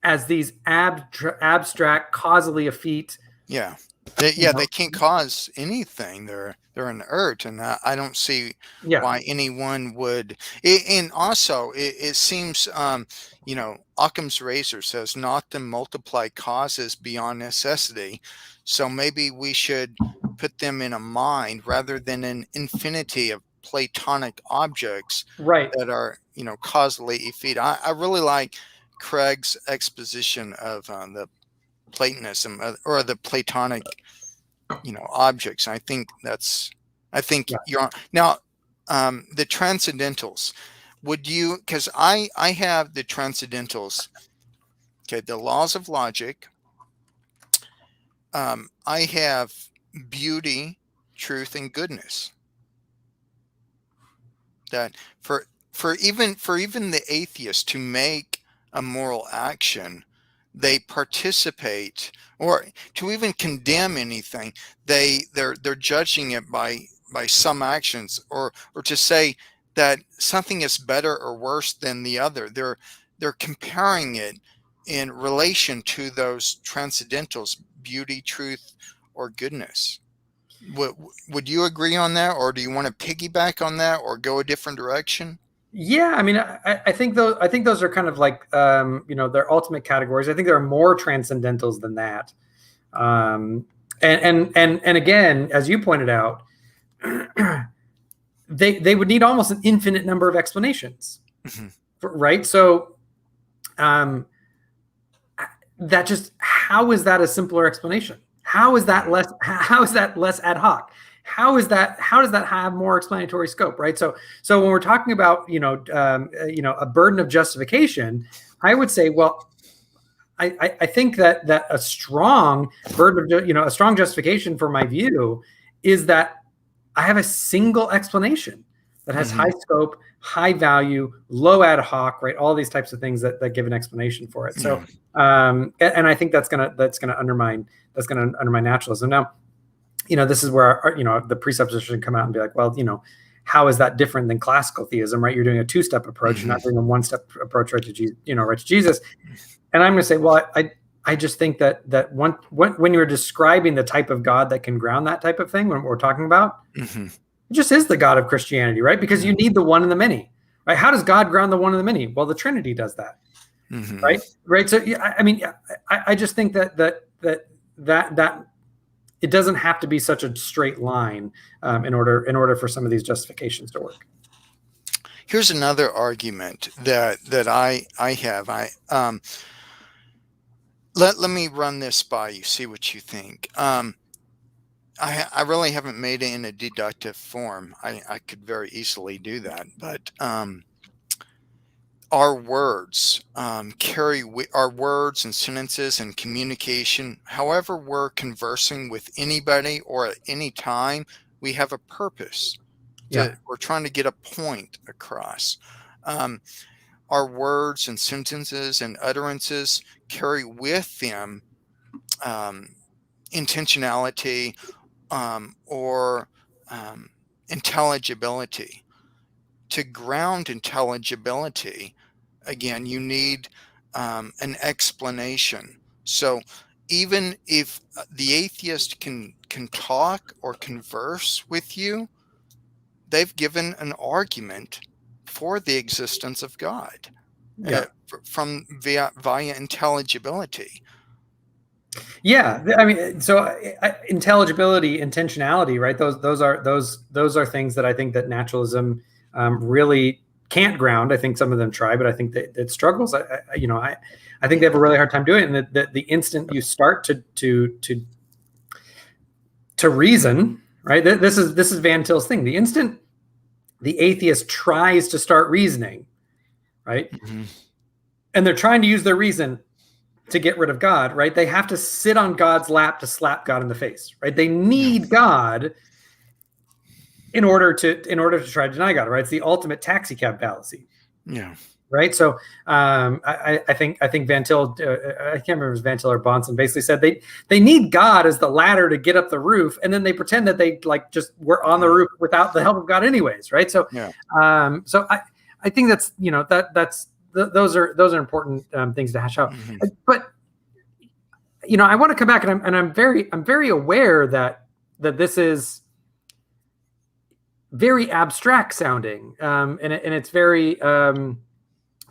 as these abstract, causally effete, yeah. you They know, can't cause anything. They're inert, and I don't see yeah, why anyone would. And also, it seems, Occam's razor says not to multiply causes beyond necessity. So maybe we should put them in a mind rather than an infinity of Platonic objects right, that are, causally effete. I really like Craig's exposition of the Platonism, or the Platonic, objects. I think yeah, you're on. Now, the transcendentals. Would you? Because I have the transcendentals. Okay, the laws of logic. I have beauty, truth, and goodness. That for even the atheist to make a moral action, they participate, or to even condemn anything, they're judging it by some actions, or to say that something is better or worse than the other. They're comparing it in relation to those transcendentals: beauty, truth, or goodness. Would would you agree on that, or do you want to piggyback on that, or go a different direction? Yeah, I mean, I think those are kind of like their ultimate categories. I think there are more transcendentals than that. Um, and again, as you pointed out, they would need almost an infinite number of explanations, Mm-hmm. right? So um, that just how is that a simpler explanation? How is that Yeah. less ad hoc? How does that have more explanatory scope, right? So when we're talking about a burden of justification, I would say, well, I think that a strong burden of a strong justification for my view is that I have a single explanation that has Mm-hmm. high scope, high value, low ad hoc, right? All these types of things that give an explanation for it. So, Yeah. and I think that's gonna undermine naturalism. Now, this is where the presupposition come out and be like, well, how is that different than classical theism, right? You're doing a two-step approach, you're Mm-hmm. not doing a one-step approach right to Jesus, right to Jesus. And I'm going to say, well, I just think that when you're describing the type of God that can ground that type of thing, when we're talking about, Mm-hmm. it just is the God of Christianity, right? Because Yeah. you need the one and the many, right? How does God ground the one and the many? Well, the Trinity does that, Mm-hmm. right. So yeah, I mean, I just think that it doesn't have to be such a straight line in order for some of these justifications to work. Here's another argument that I have. Let me run this by you, see what you think. I really haven't made it in a deductive form. I could very easily do that, but our words our words and sentences and communication, however we're conversing with anybody or at any time, we have a purpose. Yeah, We're trying to get a point across. Um, our words and sentences and utterances carry with them um, intentionality or um, intelligibility. To ground intelligibility, again, you need an explanation. So even if the atheist can talk or converse with you, they've given an argument for the existence of God yeah. from via intelligibility. Yeah, I mean, so intelligibility, intentionality, right? Those are things that I think that naturalism really can't ground. I think some of them try, but I think that it struggles. I think they have a really hard time doing it. And that the instant you start to reason, right? This is Van Til's thing. The instant the atheist tries to start reasoning, right, Mhm. and they're trying to use their reason to get rid of God, right? They have to sit on God's lap to slap God in the face, right? They Yeah, need God in order to try to deny God, right? It's the ultimate taxi cab fallacy, yeah, right? So I think Van Til, I can't remember if it was Van Til or Bonson, basically said they need God as the ladder to get up the roof, and then they pretend that they like just were on the yeah, roof without the help of God, anyways, right? So yeah. so I think those are important things to hash out, Hmm. but I want to come back, and I'm very aware that this is very abstract sounding, and it's very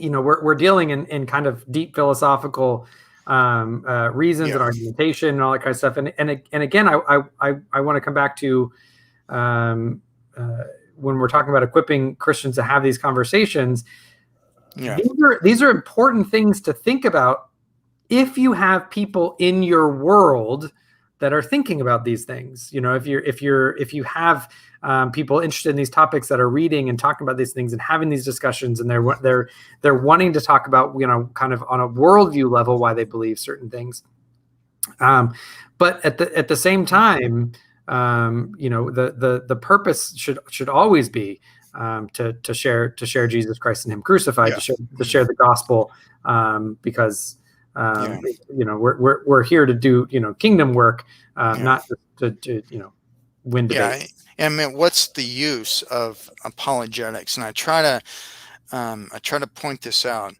we're dealing in kind of deep philosophical reasons and Yeah, argumentation and all that kind of stuff. And again, I want to come back to um, uh, when we're talking about equipping Christians to have these conversations. yeah, These are important things to think about if you have people in your world that are thinking about these things. If you have people interested in these topics that are reading and talking about these things and having these discussions, and they're wanting to talk about kind of on a worldview level why they believe certain things. But at the same time, the purpose should always be to share Jesus Christ and Him crucified, yeah, to share the gospel, because yeah, we're here to do kingdom work, yeah. not to win Yeah, debate. I mean, what's the use of apologetics? And I try to point this out,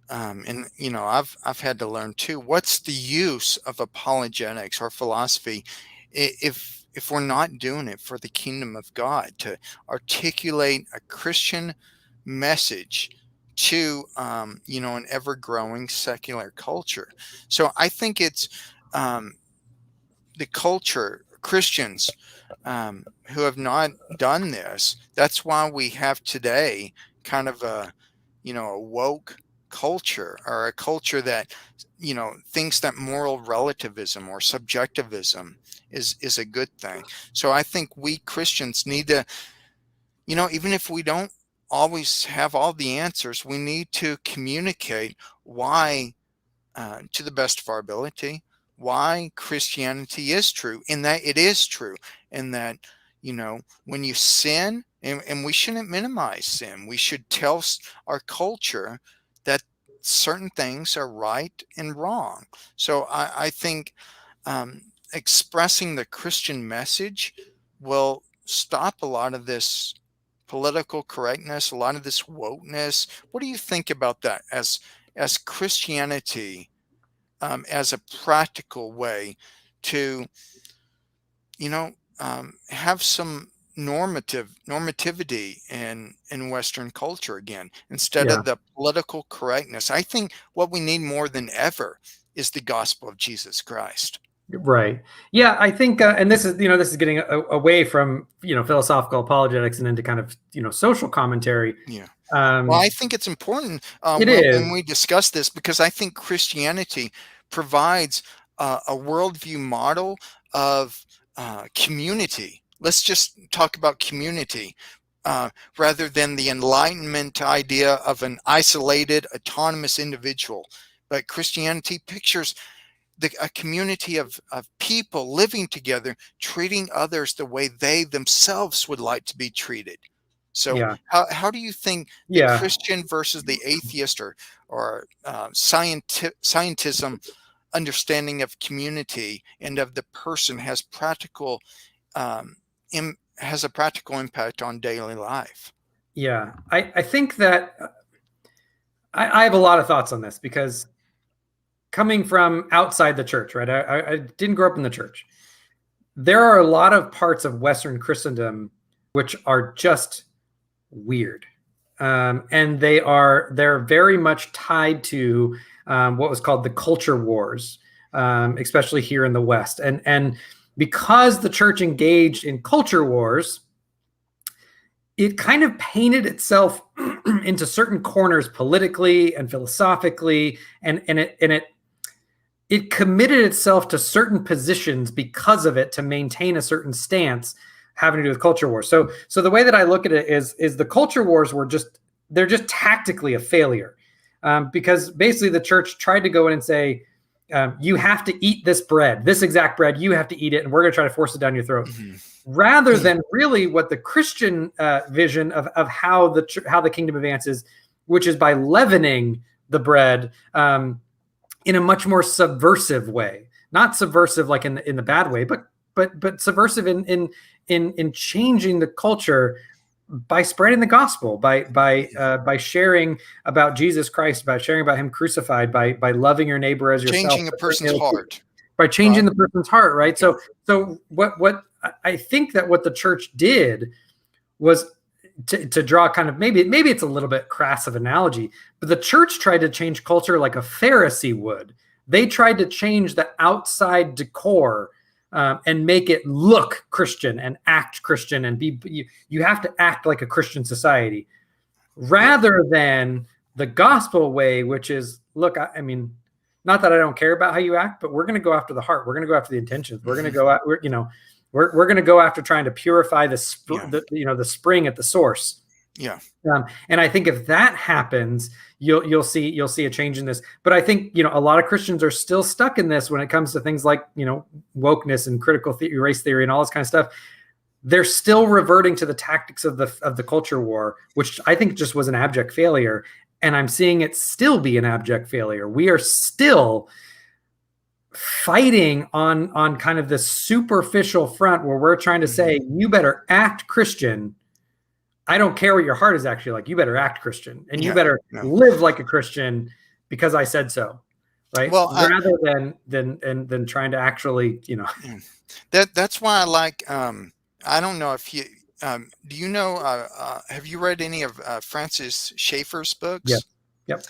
and I've had to learn too. What's the use of apologetics or philosophy if we're not doing it for the kingdom of God, to articulate a Christian message to an ever-growing secular culture. So I think it's the culture, Christians who have not done this. That's why we have today kind of a woke culture, or a culture that thinks that moral relativism or subjectivism is a good thing. So I think we Christians need to, even if we don't always have all the answers, we need to communicate why, to the best of our ability, why Christianity is true, and that it is true, and that when you sin, and we shouldn't minimize sin. We should tell our culture that certain things are right and wrong. So I think expressing the Christian message will stop a lot of this political correctness, a lot of this wokeness. What do you think about that as Christianity, as a practical way to, have some normativity in Western culture again, instead Yeah. of the political correctness? I think what we need more than ever is the gospel of Jesus Christ. Right. Yeah, I think, and this is getting away from philosophical apologetics and into kind of social commentary. Yeah. Well, I Um, think it's important it when is. we discuss this, because I think Christianity provides a worldview model of community. Let's just talk about community, rather than the Enlightenment idea of an isolated, autonomous individual. But Christianity pictures a community of people living together, treating others the way they themselves would like to be treated. So Yeah. how do you think the Yeah. Christian versus the atheist, or scientism understanding of community and of the person um, has a practical impact on daily life? Yeah. I think that I have a lot of thoughts on this because coming from outside the church, right? I didn't grow up in the church. There are a lot of parts of Western Christendom which are just weird, and they're very much tied to what was called the culture wars, especially here in the West, and because the church engaged in culture wars, it kind of painted itself into certain corners politically and philosophically, and it committed itself to certain positions because of it, to maintain a certain stance having to do with culture wars. So the way that I look at it is the culture wars they're just tactically a failure, because basically the church tried to go in and say, you have to eat this exact bread, you have to eat it, and we're going to try to force it down your throat, Mhm. rather than really what the Christian vision of how the kingdom advances, which is by leavening the bread, in a much more subversive way, not subversive like in the bad way, but subversive in changing the culture by spreading the gospel, by sharing about Jesus Christ, by sharing about Him crucified, by loving your neighbor as yourself, Changing a person's heart, by changing right? the person's heart, right? Yeah. So what I think that what the church did was to draw kind of, maybe it's a little bit crass of analogy, but the church tried to change culture like a Pharisee would. They tried to change the outside decor, and make it look Christian and act Christian, and you have to act like a Christian society, Yeah. rather than the gospel way, which is, look, I mean, not that I don't care about how you act, but we're going to go after the heart. We're going to go after the intentions. We're going to Mhm. go out. We're going to go after trying to purify Yeah. the spring at the source. Yeah. And I think if that happens, you'll see a change in this. But I think a lot of Christians are still stuck in this when it comes to things like wokeness and critical race theory and all this kind of stuff. They're still reverting to the tactics of the culture war, which I think just was an abject failure. And I'm seeing it still be an abject failure. We are still fighting on kind of this superficial front where we're trying to say, you better act Christian. I don't care what your heart is actually like. You better act Christian, and you Yeah. better Yeah. live like a Christian because I said so, right? Well, Rather than trying to actually, that's why I like. I don't know if Do you know? Have you read any of Francis Schaeffer's Yes. books? Yep.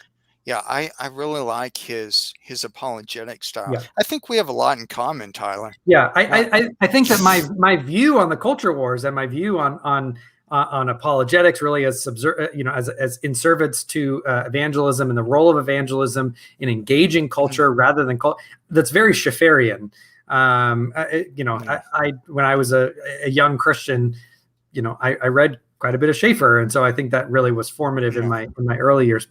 Yeah, I really like his apologetic style. Yeah. I think we have a lot in common, Tyler. Yeah, Uh, I think that my view on the culture wars and my view on apologetics really as as in service to evangelism and the role of evangelism in engaging culture rather than that's very Schaefferian. yeah, I when I was a young Christian, I read quite a bit of Schaeffer, and so I think that really was formative in yeah, my early years.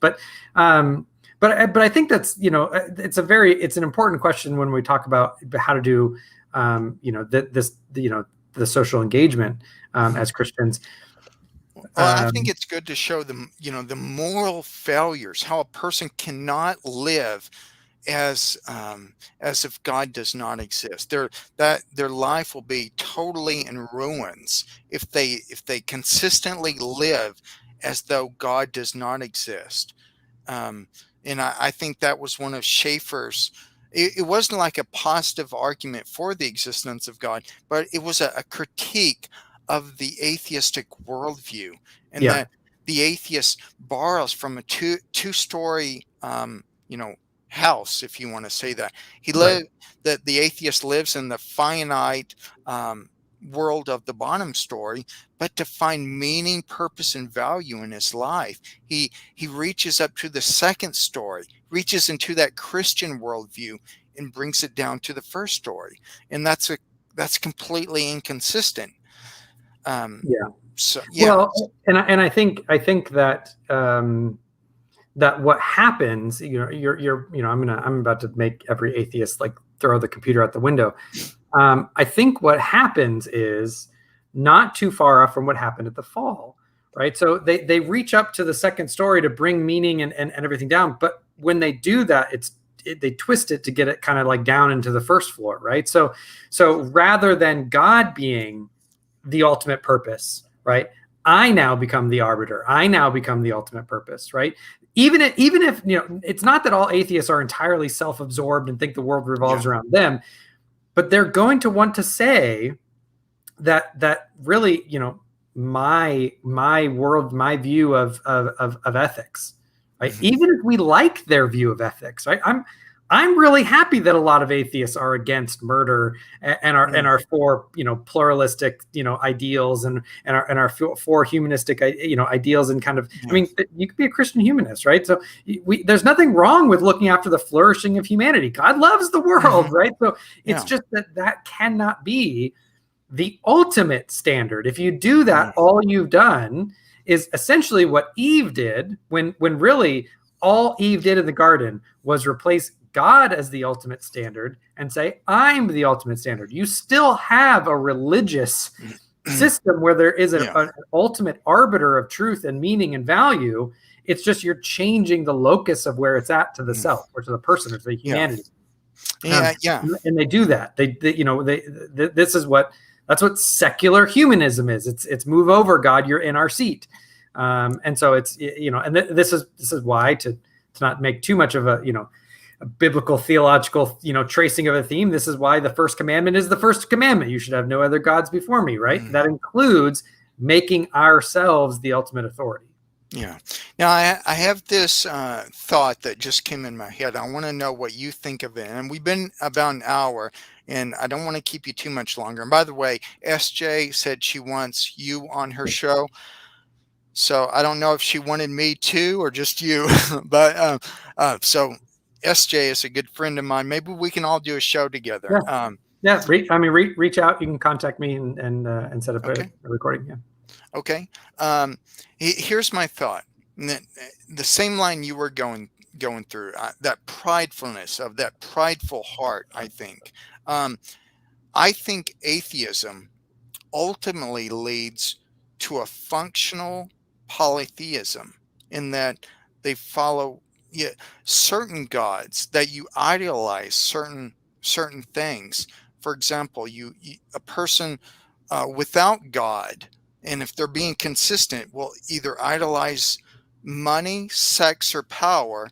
Um, but I think that's it's an important question when we talk about how to do the social engagement mhm. as Christians. Well, I think Um, it's good to show them, the moral failures, how a person cannot live as if God does not exist. Their life will be totally in ruins if they consistently live as though God does not exist. Um, and I think that was one of Schaeffer's. It wasn't like a positive argument for the existence of God, but it was a critique of the atheistic worldview, and yeah, that the atheist borrows from a two-story, house, if you want to say that. He right. live that the atheist lives in the finite um, world of the bottom story, but to find meaning, purpose, and value in his life, he reaches up to the second story, reaches into that Christian worldview, and brings it down to the first story, and that's completely inconsistent. Um, Yeah. so yeah, Well, and I think that that what happens, I'm about to make every atheist like throw the computer out the window. I think what happens is not too far off from what happened at the fall, right? So they reach up to the second story to bring meaning and everything down, but when they do that, they twist it to get it kind of like down into the first floor, right? So rather than God being the ultimate purpose, right? I now become the arbiter. I now become the ultimate purpose, right? Even if it's not that all atheists are entirely self-absorbed and think the world revolves yeah, around them, but they're going to want to say that really, my world, my view of ethics, right? mhm, Even if we like their view of ethics, right? I'm really happy that a lot of atheists are against murder and yeah, are for pluralistic ideals and are for humanistic ideals and kind of, I yeah, mean, you could be a Christian humanist, right? So there's nothing wrong with looking after the flourishing of humanity. God loves the world, mhm, right? So it's yeah, just that cannot be the ultimate standard. If you do yeah, that, all you've done is essentially what Eve did when really all Eve did in the garden was replace God as the ultimate standard and say, I'm the ultimate standard. You still have a religious system where there is yeah, an ultimate arbiter of truth and meaning and value. It's just you're changing the locus of where it's at to the mm, self or to the person or to the yeah, humanity. Um, yeah, yeah, and they do that. This is that's what secular humanism is. It's move over, God, you're in our seat. And so it's and this is why to not make too much of a biblical theological tracing of a theme. This is why the first commandment is the first commandment. You should have no other gods before me. Right. mm, That includes making ourselves the ultimate authority. yeah. Now I have this thought that just came in my head. I want to know what you think of it. And we've been about an hour, and I don't want to keep you too much longer. And by the way, SJ said she wants you on her show. So I don't know if she wanted me too or just you, but so SJ is a good friend of mine. Maybe we can all do a show together. Yeah. Yeah. Reach out. You can contact me and set up a Okay, recording. Yeah. okay. Here's my thought. The same line you were going through, that pridefulness of that prideful heart. Um, I think atheism ultimately leads to a functional polytheism in that they follow, yeah, certain gods, that you idealize certain things. For example, a person without God, and if they're being consistent, will either idolize money, sex, or power,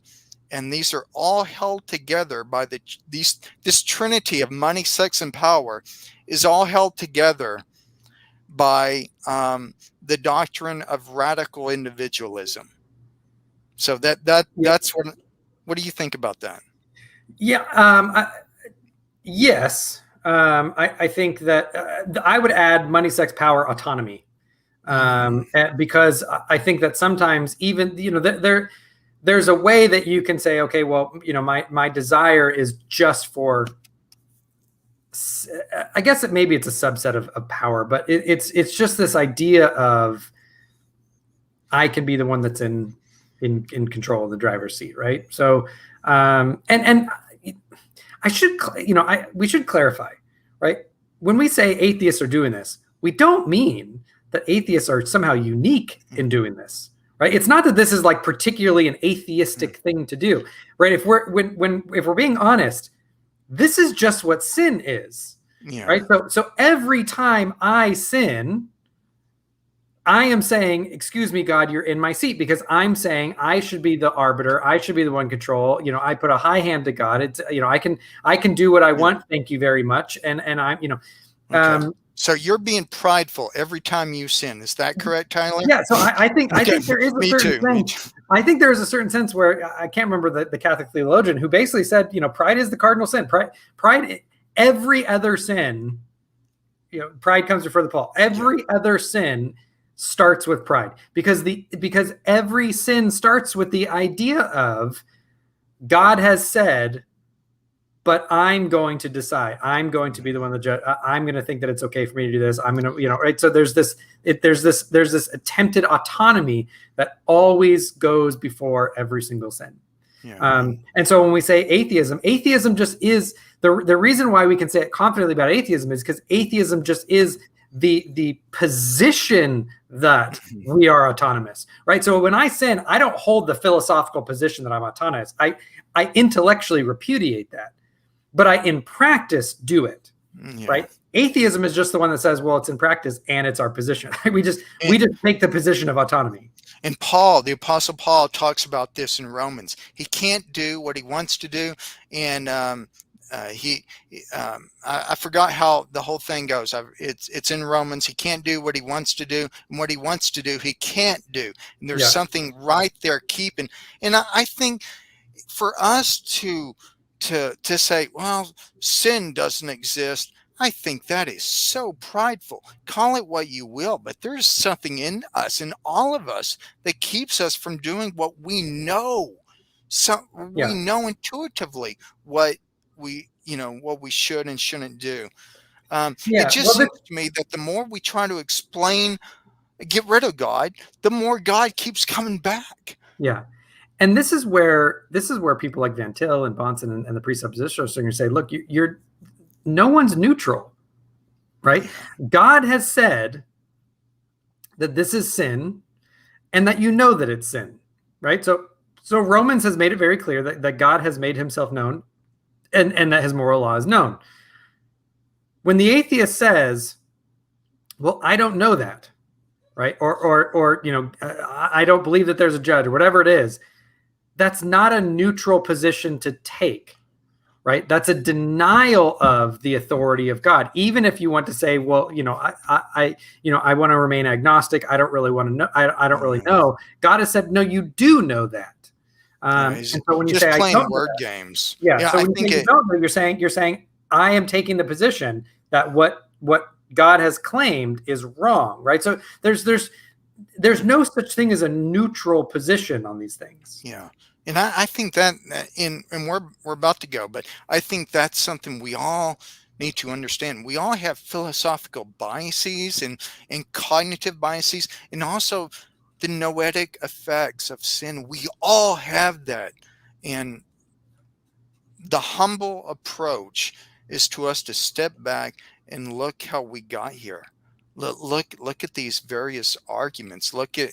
and these are all held together by this trinity of money, sex, and power is all held together by the doctrine of radical individualism. So that's what do you think about that? Yeah. Yes. I think that I would add money, sex, power, autonomy. Because I think that sometimes even, there's a way that you can say, okay, well, my desire is just for, I guess maybe it's a subset of power, but it's just this idea of I can be the one that's in control of the driver's seat, right? So, and I should, we should clarify, right? When we say atheists are doing this, we don't mean that atheists are somehow unique in doing this, right? It's not that this is like particularly an atheistic thing to do, right? If we're being honest, this is just what sin is, right? So every time I sin, I am saying, excuse me, God, you're in my seat, because I'm saying I should be the arbiter. I should be the one control. I put a high hand to God. It's, I can do what I want. Thank you very much. And I'm, Okay. So you're being prideful every time you sin. Is that correct, Tyler? Yeah. So I think there is a certain sense. I think there is a certain sense where I can't remember the Catholic theologian who basically said, pride is the cardinal sin. Pride, every other sin, pride comes before the fall. Every other sin starts with pride, because every sin starts with the idea of God has said, but I'm going to decide. I'm going to be the one that judge. I'm going to think that it's okay for me to do this. I'm going to, right. So there's this attempted autonomy that always goes before every single sin. And so when we say atheism just is the reason why we can say it confidently about atheism is because atheism just is the position that we are autonomous, right? So when I sin, I don't hold the philosophical position that I'm autonomous. I intellectually repudiate that, but I in practice do it, right? Atheism is just the one that says, well, it's in practice and it's our position. We just take the position of autonomy. And Paul, the Apostle Paul, talks about this in Romans. He can't do what he wants to do, and I forgot how the whole thing goes. It's in Romans. He can't do what he wants to do, and what he wants to do, he can't do. And there's something right there keeping. And I think for us to say, well, sin doesn't exist, I think that is so prideful. Call it what you will, but there's something in us, in all of us, that keeps us from doing what we know. We know intuitively what we should and shouldn't do. It just seems to me that the more we try to explain, get rid of God, the more God keeps coming back. Yeah. And this is where people like Van Til and Bonson and the presuppositionalists are going to say, look, no one's neutral, right? God has said that this is sin and that that it's sin, right? So Romans has made it very clear that God has made himself known and that his moral law is known. When the atheist says, well, I don't know that, right? Or I don't believe that there's a judge, or whatever it is, that's not a neutral position to take, right? That's a denial of the authority of God. Even if you want to say, well, I want to remain agnostic. I don't really want to know. I don't really know. God has said, no, you do know that. And so when you just say playing I don't word games, so when you think you don't know, you're saying I am taking the position that what God has claimed is wrong, right? So there's no such thing as a neutral position on these things. Yeah. And I think that and we're about to go, but I think that's something we all need to understand. We all have philosophical biases and cognitive biases, and also the noetic effects of sin. We all have that. And the humble approach is to us to step back and look how we got here. Look at these various arguments. Look at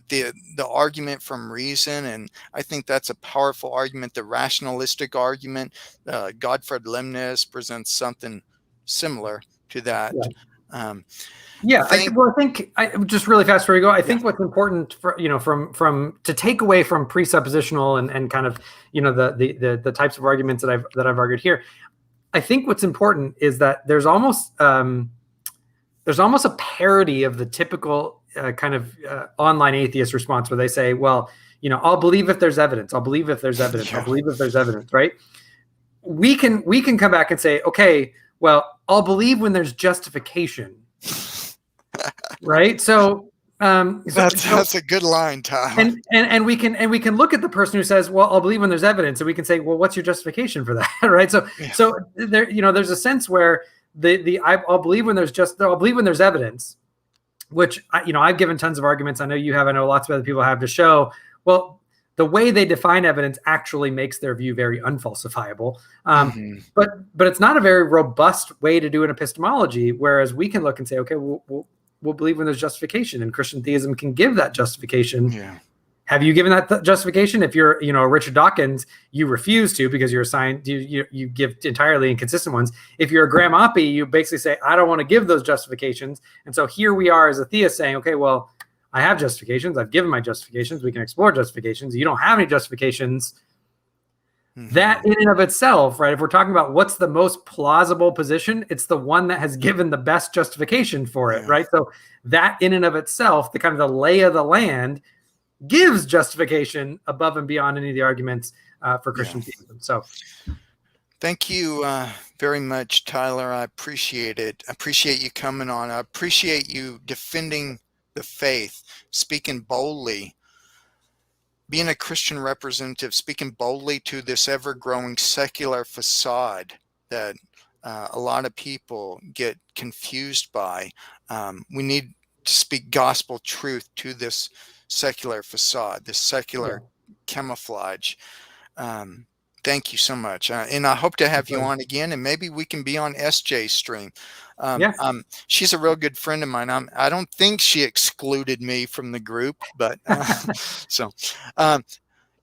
the argument from reason, and I think that's a powerful argument. The rationalistic argument, Gottfried Leibniz presents something similar to that. I think just really fast before we go, I think what's important for from to take away from presuppositional and kind of the types of arguments that I've argued here. I think what's important is that there's almost there's almost a parody of the typical kind of online atheist response where they say, well, I'll believe if there's evidence. I'll believe if there's evidence. I'll Yeah. believe if there's evidence, right? We can come back and say, okay, well, I'll believe when there's justification, right? So That's a good line, Tyler. and we can look at the person who says, well, I'll believe when there's evidence, and we can say, well, what's your justification for that? Right? So Yeah. so there, there's a sense where I'll believe when there's evidence, which I've given tons of arguments. I know you have. I know lots of other people have to show. Well, the way they define evidence actually makes their view very unfalsifiable. But it's not a very robust way to do an epistemology. Whereas we can look and say, okay, we'll believe when there's justification, and Christian theism can give that justification. Yeah. Have you given that justification? If you're, Richard Dawkins, you refuse to because you're assigned, you give entirely inconsistent ones. If you're a Graham Oppie, you basically say, I don't want to give those justifications. And so here we are as a theist saying, okay, well, I have justifications. I've given my justifications. We can explore justifications. You don't have any justifications. That in and of itself, right? If we're talking about what's the most plausible position, it's the one that has given the best justification for it, right? So that in and of itself, the kind of the lay of the land, gives justification above and beyond any of the arguments for Christian theism. So thank you very much, Tyler. I appreciate it. I appreciate you coming on. I appreciate you defending the faith, speaking boldly, being a Christian representative, speaking boldly to this ever-growing secular facade that a lot of people get confused by. We need to speak gospel truth to this secular facade, this secular camouflage. Thank you so much. And I hope to have you on again, and maybe we can be on SJ's stream. She's a real good friend of mine. I don't think she excluded me from the group, but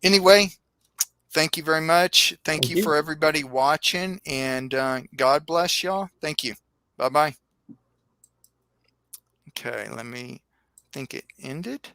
anyway, thank you very much. Thank you for everybody watching, and God bless y'all. Thank you. Bye-bye. Okay, let me think it ended.